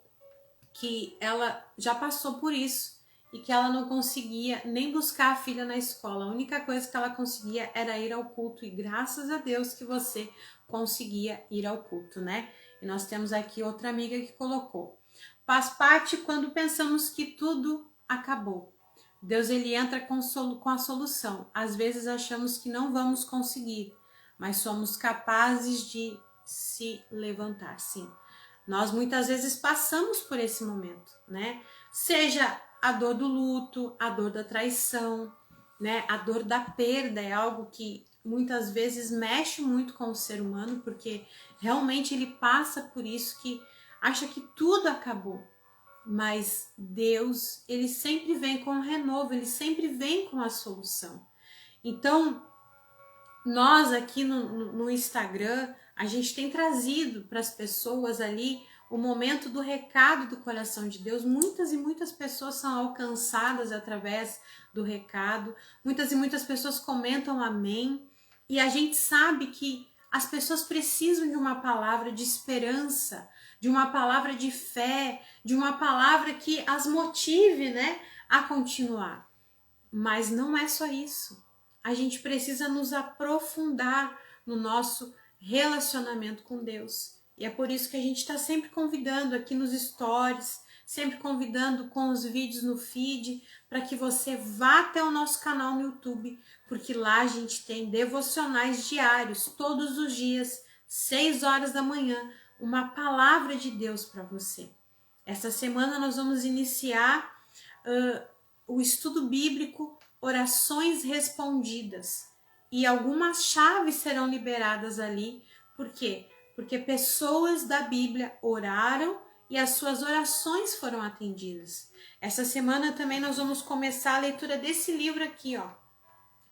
que ela já passou por isso e que ela não conseguia nem buscar a filha na escola. A única coisa que ela conseguia era ir ao culto, e graças a Deus que você conseguia ir ao culto, né? E nós temos aqui outra amiga que colocou: faz parte quando pensamos que tudo acabou. Deus, ele entra com a solução. Às vezes achamos que não vamos conseguir, mas somos capazes de se levantar, sim. Nós muitas vezes passamos por esse momento, né? Seja a dor do luto, a dor da traição, né? A dor da perda é algo que muitas vezes mexe muito com o ser humano, porque realmente ele passa por isso, que acha que tudo acabou. Mas Deus, ele sempre vem com o renovo, ele sempre vem com a solução. Então, nós aqui no Instagram, a gente tem trazido para as pessoas ali o momento do recado do coração de Deus. Muitas e muitas pessoas são alcançadas através do recado. Muitas e muitas pessoas comentam amém. E a gente sabe que as pessoas precisam de uma palavra de esperança, de uma palavra de fé, de uma palavra que as motive, né, a continuar. Mas não é só isso. A gente precisa nos aprofundar no nosso relacionamento com Deus. E é por isso que a gente está sempre convidando aqui nos stories, sempre convidando com os vídeos no feed, para que você vá até o nosso canal no YouTube, porque lá a gente tem devocionais diários, todos os dias, 6 horas da manhã, uma palavra de Deus para você. Essa semana nós vamos iniciar o estudo bíblico Orações Respondidas, e algumas chaves serão liberadas ali. Por quê? Porque pessoas da Bíblia oraram e as suas orações foram atendidas. Essa semana também nós vamos começar a leitura desse livro aqui, ó,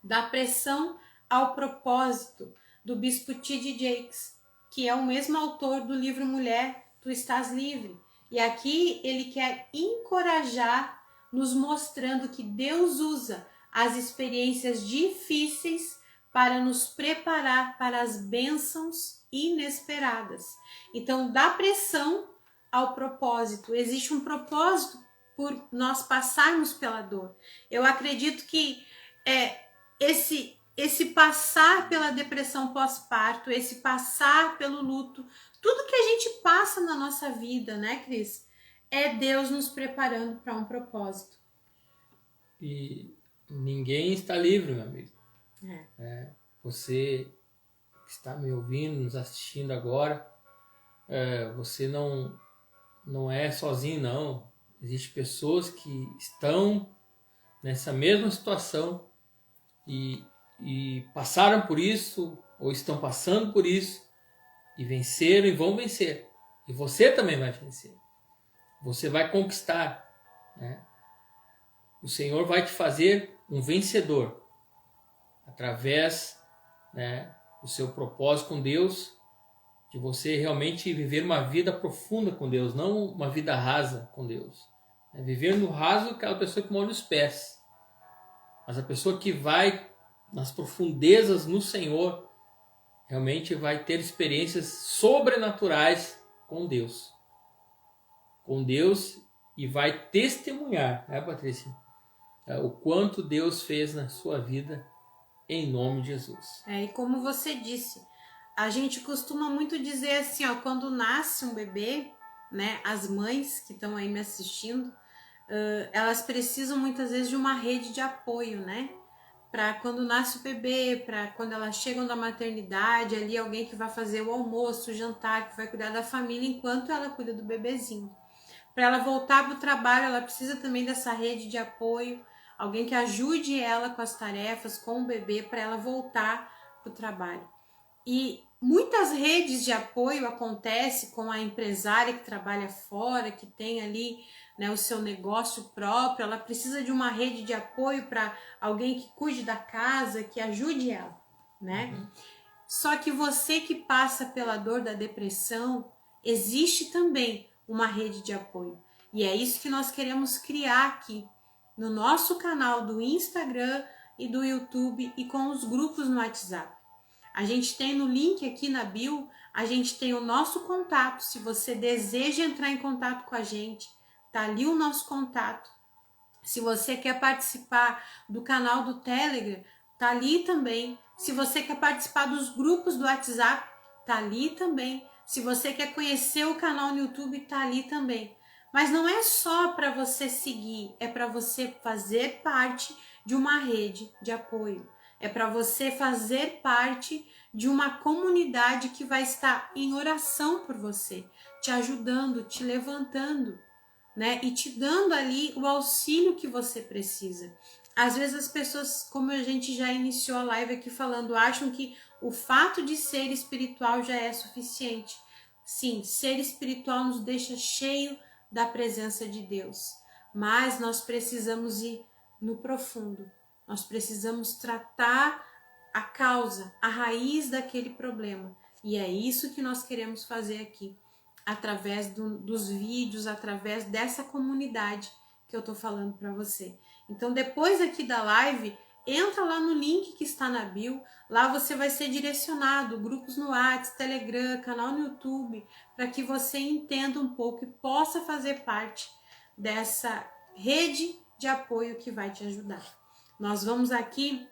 Da Pressão ao Propósito, do Bispo T.D. Jakes, que é o mesmo autor do livro Mulher, Tu Estás Livre. E aqui ele quer encorajar, nos mostrando que Deus usa as experiências difíceis para nos preparar para as bênçãos inesperadas. Então, da pressão ao propósito. Existe um propósito por nós passarmos pela dor. Eu acredito que esse passar pela depressão pós-parto, esse passar pelo luto, tudo que a gente passa na nossa vida, né, Cris? É Deus nos preparando para um propósito. E ninguém está livre, meu amigo. Você que está me ouvindo, nos assistindo agora, você não é sozinho, não. Existem pessoas que estão nessa mesma situação e passaram por isso, ou estão passando por isso, e venceram e vão vencer. E você também vai vencer. Você vai conquistar, né? O Senhor vai te fazer um vencedor através, né, do seu propósito com Deus, de você realmente viver uma vida profunda com Deus, não uma vida rasa com Deus. Viver no raso é aquela pessoa que molha os pés. Mas a pessoa que vai nas profundezas no Senhor realmente vai ter experiências sobrenaturais com Deus. Com Deus, e vai testemunhar, né, Patrícia? O quanto Deus fez na sua vida em nome de Jesus. E como você disse, a gente costuma muito dizer assim, ó, quando nasce um bebê, né, as mães que estão aí me assistindo, elas precisam muitas vezes de uma rede de apoio, né? Para quando nasce o bebê, para quando elas chegam da maternidade, ali alguém que vai fazer o almoço, o jantar, que vai cuidar da família enquanto ela cuida do bebezinho. Para ela voltar para o trabalho, ela precisa também dessa rede de apoio, alguém que ajude ela com as tarefas, com o bebê, para ela voltar para o trabalho. E muitas redes de apoio acontecem com a empresária que trabalha fora, que tem ali, né, o seu negócio próprio. Ela precisa de uma rede de apoio para alguém que cuide da casa, que ajude ela, né? Só que você que passa pela dor da depressão, existe também uma rede de apoio. E é isso que nós queremos criar aqui no nosso canal do Instagram e do YouTube e com os grupos no WhatsApp. A gente tem no link aqui na bio, a gente tem o nosso contato. Se você deseja entrar em contato com a gente, tá ali o nosso contato. Se você quer participar do canal do Telegram, tá ali também. Se você quer participar dos grupos do WhatsApp, tá ali também. Se você quer conhecer o canal no YouTube, tá ali também. Mas não é só para você seguir, é para você fazer parte de uma rede de apoio. É para você fazer parte de uma comunidade que vai estar em oração por você, te ajudando, te levantando, né? E te dando ali o auxílio que você precisa. Às vezes as pessoas, como a gente já iniciou a live aqui falando, acham que o fato de ser espiritual já é suficiente. Sim, ser espiritual nos deixa cheio da presença de Deus, mas nós precisamos ir no profundo. Nós precisamos tratar a causa, a raiz daquele problema. E é isso que nós queremos fazer aqui, através dos vídeos, através dessa comunidade que eu tô falando para você. Então, depois aqui da live, entra lá no link que está na bio. Lá você vai ser direcionado, grupos no WhatsApp, Telegram, canal no YouTube, para que você entenda um pouco e possa fazer parte dessa rede de apoio que vai te ajudar. Nós vamos aqui,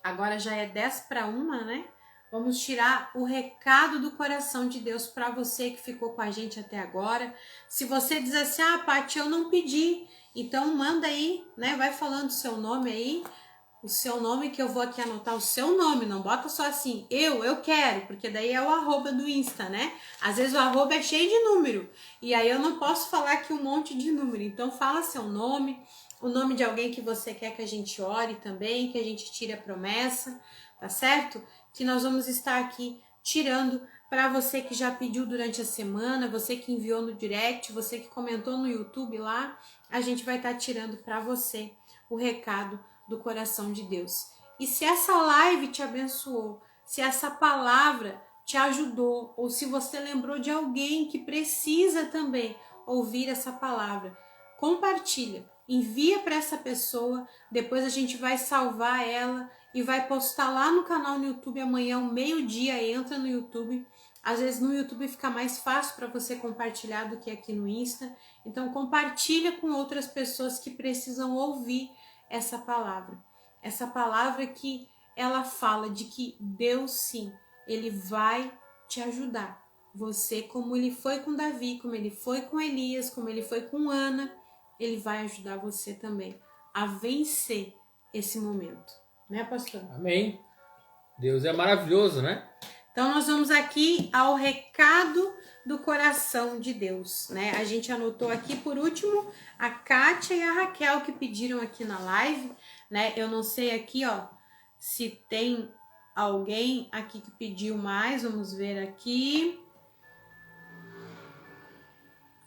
agora já é 10:50, né? Vamos tirar o recado do coração de Deus para você que ficou com a gente até agora. Se você diz assim, Paty, eu não pedi, então manda aí, né? Vai falando o seu nome aí, o seu nome que eu vou aqui anotar o seu nome, não bota só assim, eu quero, porque daí é o arroba do Insta, né? Às vezes o arroba é cheio de número, e aí eu não posso falar aqui um monte de número, então fala seu nome, o nome de alguém que você quer que a gente ore também, que a gente tire a promessa, tá certo? Que nós vamos estar aqui tirando para você que já pediu durante a semana, você que enviou no direct, você que comentou no YouTube lá, a gente vai estar tirando para você o recado do coração de Deus. E se essa live te abençoou, se essa palavra te ajudou, ou se você lembrou de alguém que precisa também ouvir essa palavra, compartilha, envia para essa pessoa, depois a gente vai salvar ela e vai postar lá no canal no YouTube amanhã, ao meio-dia, entra no YouTube. Às vezes no YouTube fica mais fácil para você compartilhar do que aqui no Insta. Então compartilha com outras pessoas que precisam ouvir essa palavra. Essa palavra que ela fala de que Deus sim, Ele vai te ajudar. Você, como Ele foi com Davi, como Ele foi com Elias, como Ele foi com Ana, Ele vai ajudar você também a vencer esse momento. Né, pastor? Amém. Deus é maravilhoso, né? Então, nós vamos aqui ao recado do coração de Deus, né? A gente anotou aqui, por último, a Kátia e a Raquel que pediram aqui na live, né? Eu não sei aqui, ó, se tem alguém aqui que pediu mais. Vamos ver aqui.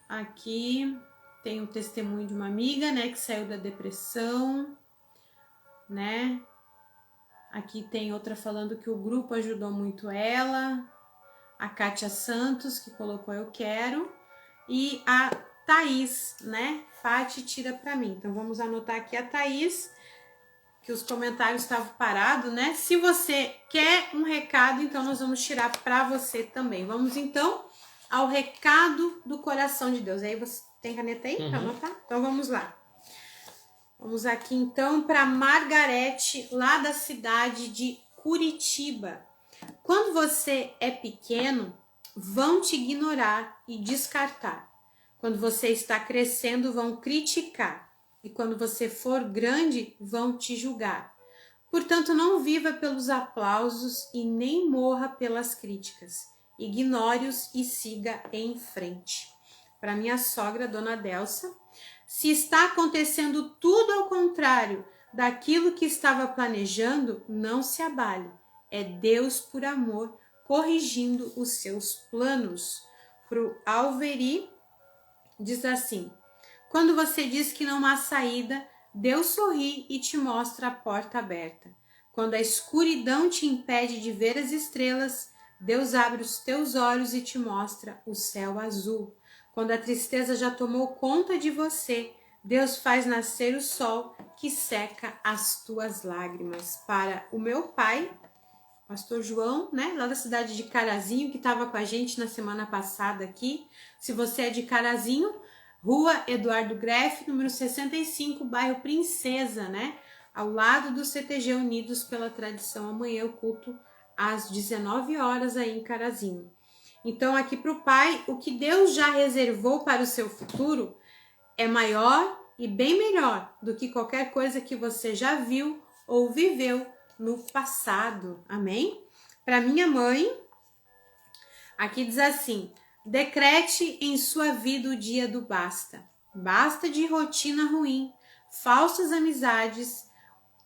Aqui tem o testemunho de uma amiga, né? Que saiu da depressão, né? Aqui tem outra falando que o grupo ajudou muito ela. A Kátia Santos, que colocou eu quero. E a Thaís, né? Fati, tira pra mim. Então, vamos anotar aqui a Thaís, que os comentários estavam parados, né? Se você quer um recado, então nós vamos tirar pra você também. Vamos, então, ao recado do coração de Deus. Aí, você tem caneta aí pra anotar? Então, vamos lá. Vamos aqui então para Margarete, lá da cidade de Curitiba. Quando você é pequeno, vão te ignorar e descartar. Quando você está crescendo, vão criticar. E quando você for grande, vão te julgar. Portanto, não viva pelos aplausos e nem morra pelas críticas. Ignore-os e siga em frente. Para minha sogra, Dona Delsa. Se está acontecendo tudo ao contrário daquilo que estava planejando, não se abale. É Deus, por amor, corrigindo os seus planos. Para o Alveri, diz assim: quando você diz que não há saída, Deus sorri e te mostra a porta aberta. Quando a escuridão te impede de ver as estrelas, Deus abre os teus olhos e te mostra o céu azul. Quando a tristeza já tomou conta de você, Deus faz nascer o sol que seca as tuas lágrimas. Para o meu pai, pastor João, né, lá da cidade de Carazinho, que estava com a gente na semana passada aqui. Se você é de Carazinho, Rua Eduardo Greff, número 65, bairro Princesa, né, ao lado do CTG Unidos pela Tradição. Amanhã o culto às 19 horas aí em Carazinho. Então, aqui para o pai, o que Deus já reservou para o seu futuro é maior e bem melhor do que qualquer coisa que você já viu ou viveu no passado. Amém? Para minha mãe, aqui diz assim: decrete em sua vida o dia do basta. Basta de rotina ruim, falsas amizades,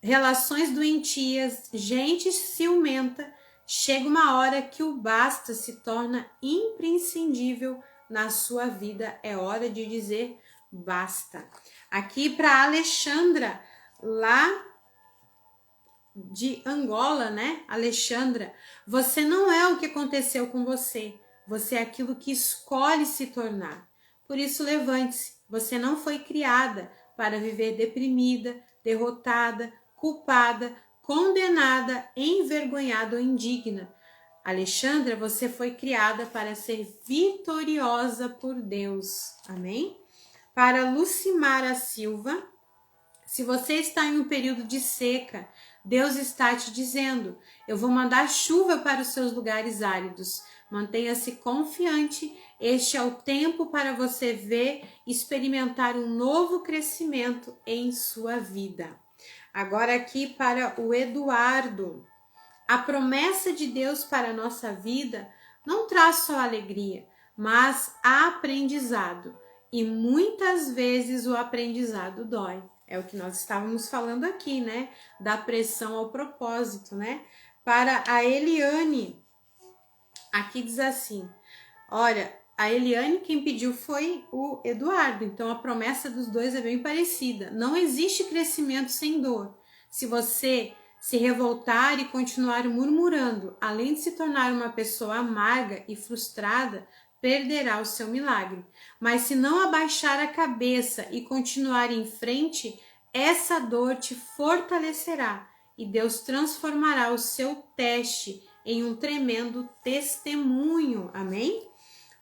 relações doentias, gente ciumenta. Chega uma hora que o basta se torna imprescindível na sua vida. É hora de dizer basta. Aqui para Alexandra, lá de Angola, né? Alexandra, você não é o que aconteceu com você. Você é aquilo que escolhe se tornar. Por isso, levante-se. Você não foi criada para viver deprimida, derrotada, culpada, condenada, envergonhada ou indigna. Alexandra, você foi criada para ser vitoriosa por Deus. Amém? Para Lucimara Silva, se você está em um período de seca, Deus está te dizendo: eu vou mandar chuva para os seus lugares áridos. Mantenha-se confiante, este é o tempo para você ver e experimentar um novo crescimento em sua vida. Agora aqui para o Eduardo. A promessa de Deus para a nossa vida não traz só alegria, mas aprendizado. E muitas vezes o aprendizado dói. É o que nós estávamos falando aqui, né? Da pressão ao propósito, né? Para a Eliane. Aqui diz assim, olha, a Eliane quem pediu foi o Eduardo, então a promessa dos dois é bem parecida. Não existe crescimento sem dor. Se você se revoltar e continuar murmurando, além de se tornar uma pessoa amarga e frustrada, perderá o seu milagre. Mas se não abaixar a cabeça e continuar em frente, essa dor te fortalecerá e Deus transformará o seu teste em um tremendo testemunho. Amém?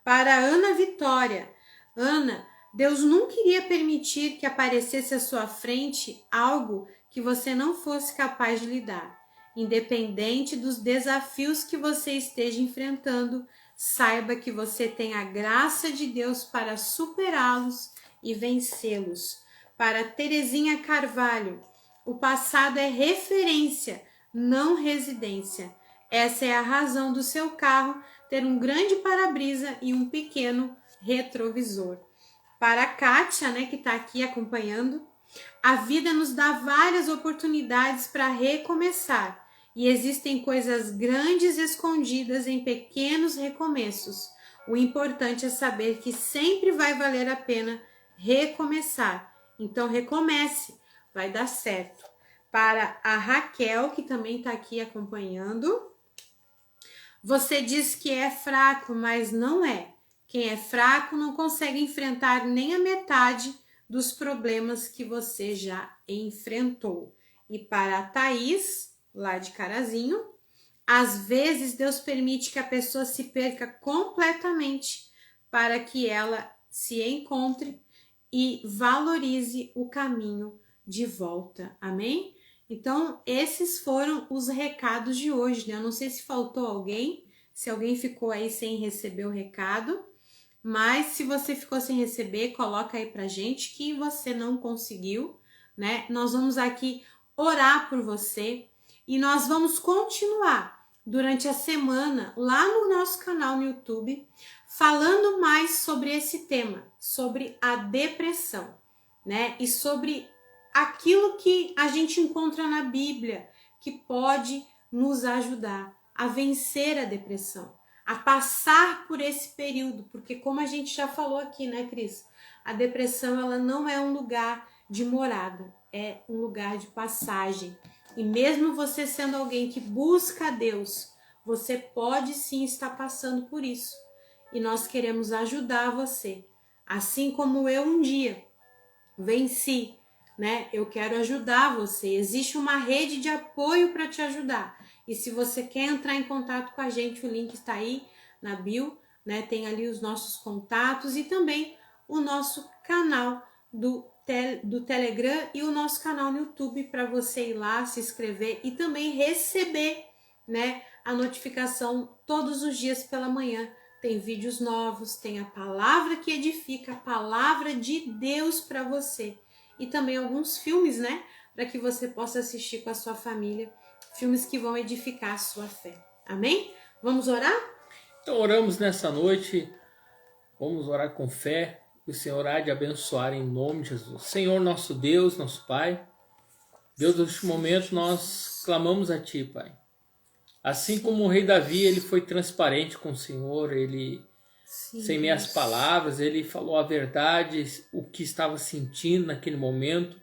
Para Ana Vitória. Ana, Deus nunca iria permitir que aparecesse à sua frente algo que você não fosse capaz de lidar. Independente dos desafios que você esteja enfrentando, saiba que você tem a graça de Deus para superá-los e vencê-los. Para Terezinha Carvalho, o passado é referência, não residência. Essa é a razão do seu carro ter um grande para-brisa e um pequeno retrovisor. Para a Kátia, que está aqui acompanhando, a vida nos dá várias oportunidades para recomeçar e existem coisas grandes escondidas em pequenos recomeços. O importante é saber que sempre vai valer a pena recomeçar. Então recomece, vai dar certo. Para a Raquel, que também está aqui acompanhando, você diz que é fraco, mas não é. Quem é fraco não consegue enfrentar nem a metade dos problemas que você já enfrentou. E para a Thaís, lá de Carazinho, às vezes Deus permite que a pessoa se perca completamente para que ela se encontre e valorize o caminho de volta. Amém? Então, esses foram os recados de hoje, Eu não sei se faltou alguém, se alguém ficou aí sem receber o recado, mas se você ficou sem receber, coloca aí pra gente que você não conseguiu, Nós vamos aqui orar por você e nós vamos continuar durante a semana lá no nosso canal no YouTube, falando mais sobre esse tema, sobre a depressão, E sobre aquilo que a gente encontra na Bíblia que pode nos ajudar a vencer a depressão, a passar por esse período, porque como a gente já falou aqui, Cris? A depressão, ela não é um lugar de morada, é um lugar de passagem. E mesmo você sendo alguém que busca a Deus, você pode sim estar passando por isso. E nós queremos ajudar você. Assim como eu um dia venci, Eu quero ajudar você. Existe uma rede de apoio para te ajudar. E se você quer entrar em contato com a gente, o link está aí na bio, Tem ali os nossos contatos e também o nosso canal do Telegram e o nosso canal no YouTube para você ir lá, se inscrever e também receber, a notificação todos os dias pela manhã. Tem vídeos novos, tem a palavra que edifica, a palavra de Deus para você. E também alguns filmes, para que você possa assistir com a sua família, filmes que vão edificar a sua fé. Amém? Vamos orar? Então oramos nessa noite, vamos orar com fé, que o Senhor há de abençoar em nome de Jesus. Senhor, nosso Deus, nosso Pai, Deus, neste momento nós clamamos a Ti, Pai. Assim como o rei Davi, ele foi transparente com o Senhor, ele, sem meias palavras, ele falou a verdade, o que estava sentindo naquele momento,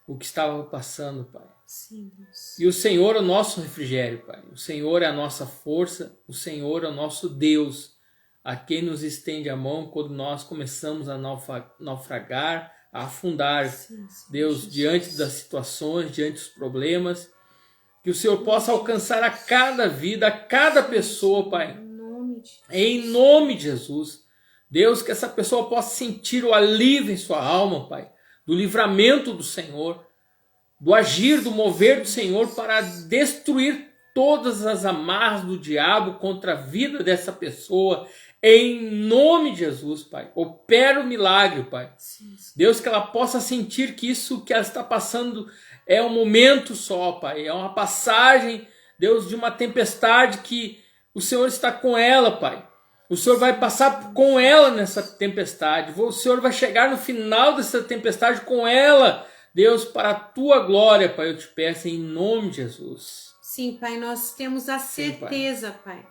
o que estava passando, Pai. Sim, Deus. E o Senhor é o nosso refrigério, Pai. O Senhor é a nossa força, o Senhor é o nosso Deus, a quem nos estende a mão quando nós começamos a naufragar, a afundar, Deus, Jesus. Diante das situações, diante dos problemas. Que o Senhor possa alcançar a cada vida, a cada pessoa, Pai. Em nome de Jesus. Deus, que essa pessoa possa sentir o alívio em sua alma, Pai. Do livramento do Senhor. Do agir, do mover do Senhor para destruir todas as amarras do diabo contra a vida dessa pessoa. Em nome de Jesus, Pai. Opera o milagre, Pai. Deus, que ela possa sentir que isso que ela está passando é um momento só, Pai. É uma passagem, Deus, de uma tempestade que o Senhor está com ela, Pai. O Senhor vai passar com ela nessa tempestade. O Senhor vai chegar no final dessa tempestade com ela. Deus, para a Tua glória, Pai, eu te peço em nome de Jesus. Sim, Pai, nós temos a certeza, Pai,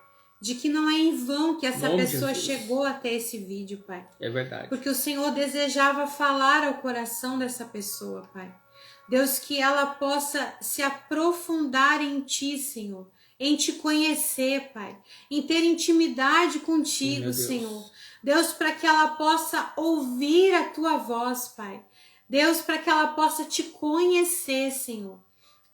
de que não é em vão que essa Nome de pessoa Jesus. chegou até esse vídeo, Pai. É verdade. Porque o Senhor desejava falar ao coração dessa pessoa, Pai. Deus, que ela possa se aprofundar em Ti, Senhor, em Te conhecer, Pai, em ter intimidade contigo, Sim, Senhor. Deus, para que ela possa ouvir a Tua voz, Pai. Deus, para que ela possa Te conhecer, Senhor.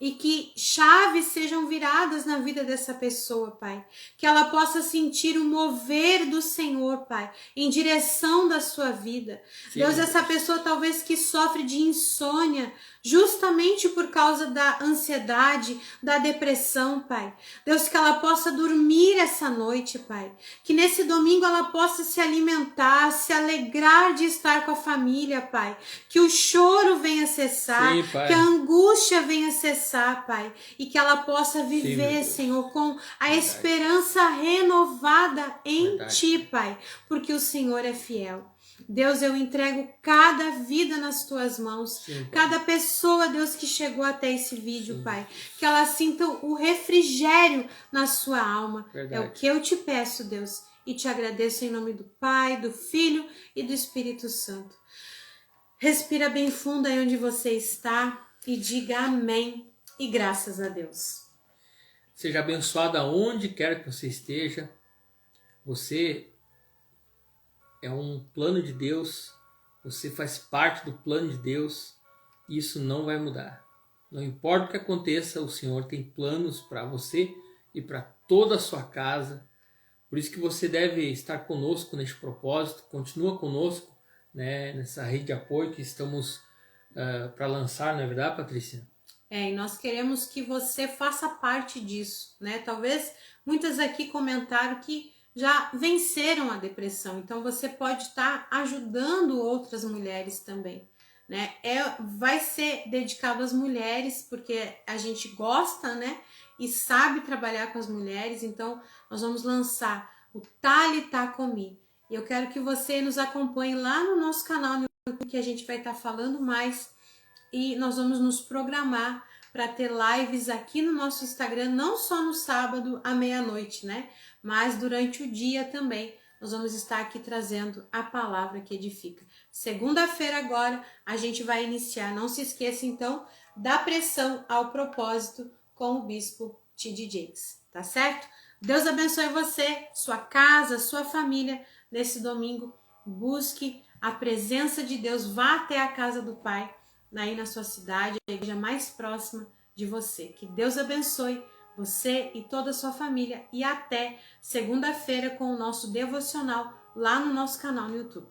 E que chaves sejam viradas na vida dessa pessoa, Pai. Que ela possa sentir o mover do Senhor, Pai, em direção da sua vida. Sim, Deus, essa pessoa talvez que sofre de insônia, justamente por causa da ansiedade, da depressão, Pai. Deus, que ela possa dormir essa noite, Pai. Que nesse domingo ela possa se alimentar, se alegrar de estar com a família, Pai. Que o choro venha cessar, Sim, Pai. que a angústia venha cessar, Pai. E que ela possa viver, Sim, Senhor, com a Verdade. esperança renovada em Verdade. Ti, Pai. Porque o Senhor é fiel. Deus, eu entrego cada vida nas Tuas mãos, Sim, Pai. cada pessoa, Deus, que chegou até esse vídeo, Sim. Pai, que ela sinta o refrigério na sua alma. Verdade. É o que eu te peço, Deus, e te agradeço em nome do Pai, do Filho e do Espírito Santo. Respira bem fundo aí onde você está e diga amém e graças a Deus. Seja abençoado aonde quer que você esteja. Você é um plano de Deus. Você faz parte do plano de Deus. E isso não vai mudar. Não importa o que aconteça, o Senhor tem planos para você e para toda a sua casa. Por isso que você deve estar conosco neste propósito. Continua conosco, né, nessa rede de apoio que estamos para lançar, não é verdade, Patrícia? E nós queremos que você faça parte disso, né? Talvez muitas aqui comentaram que já venceram a depressão, então você pode estar ajudando outras mulheres também, né? Vai ser dedicado às mulheres, porque a gente gosta, né? E sabe trabalhar com as mulheres, então nós vamos lançar o Talitá Comi. E eu quero que você nos acompanhe lá no nosso canal no YouTube, que a gente vai estar falando mais. E nós vamos nos programar para ter lives aqui no nosso Instagram, não só no sábado à meia-noite, né? Mas durante o dia também. Nós vamos estar aqui trazendo a palavra que edifica. Segunda-feira agora a gente vai iniciar. Não se esqueça então da pressão ao propósito com o Bispo T.D. Jakes, tá certo? Deus abençoe você, sua casa, sua família nesse domingo. Busque a presença de Deus, vá até a casa do Pai, aí na sua cidade, a igreja mais próxima de você. Que Deus abençoe você e toda a sua família e até segunda-feira com o nosso devocional lá no nosso canal no YouTube.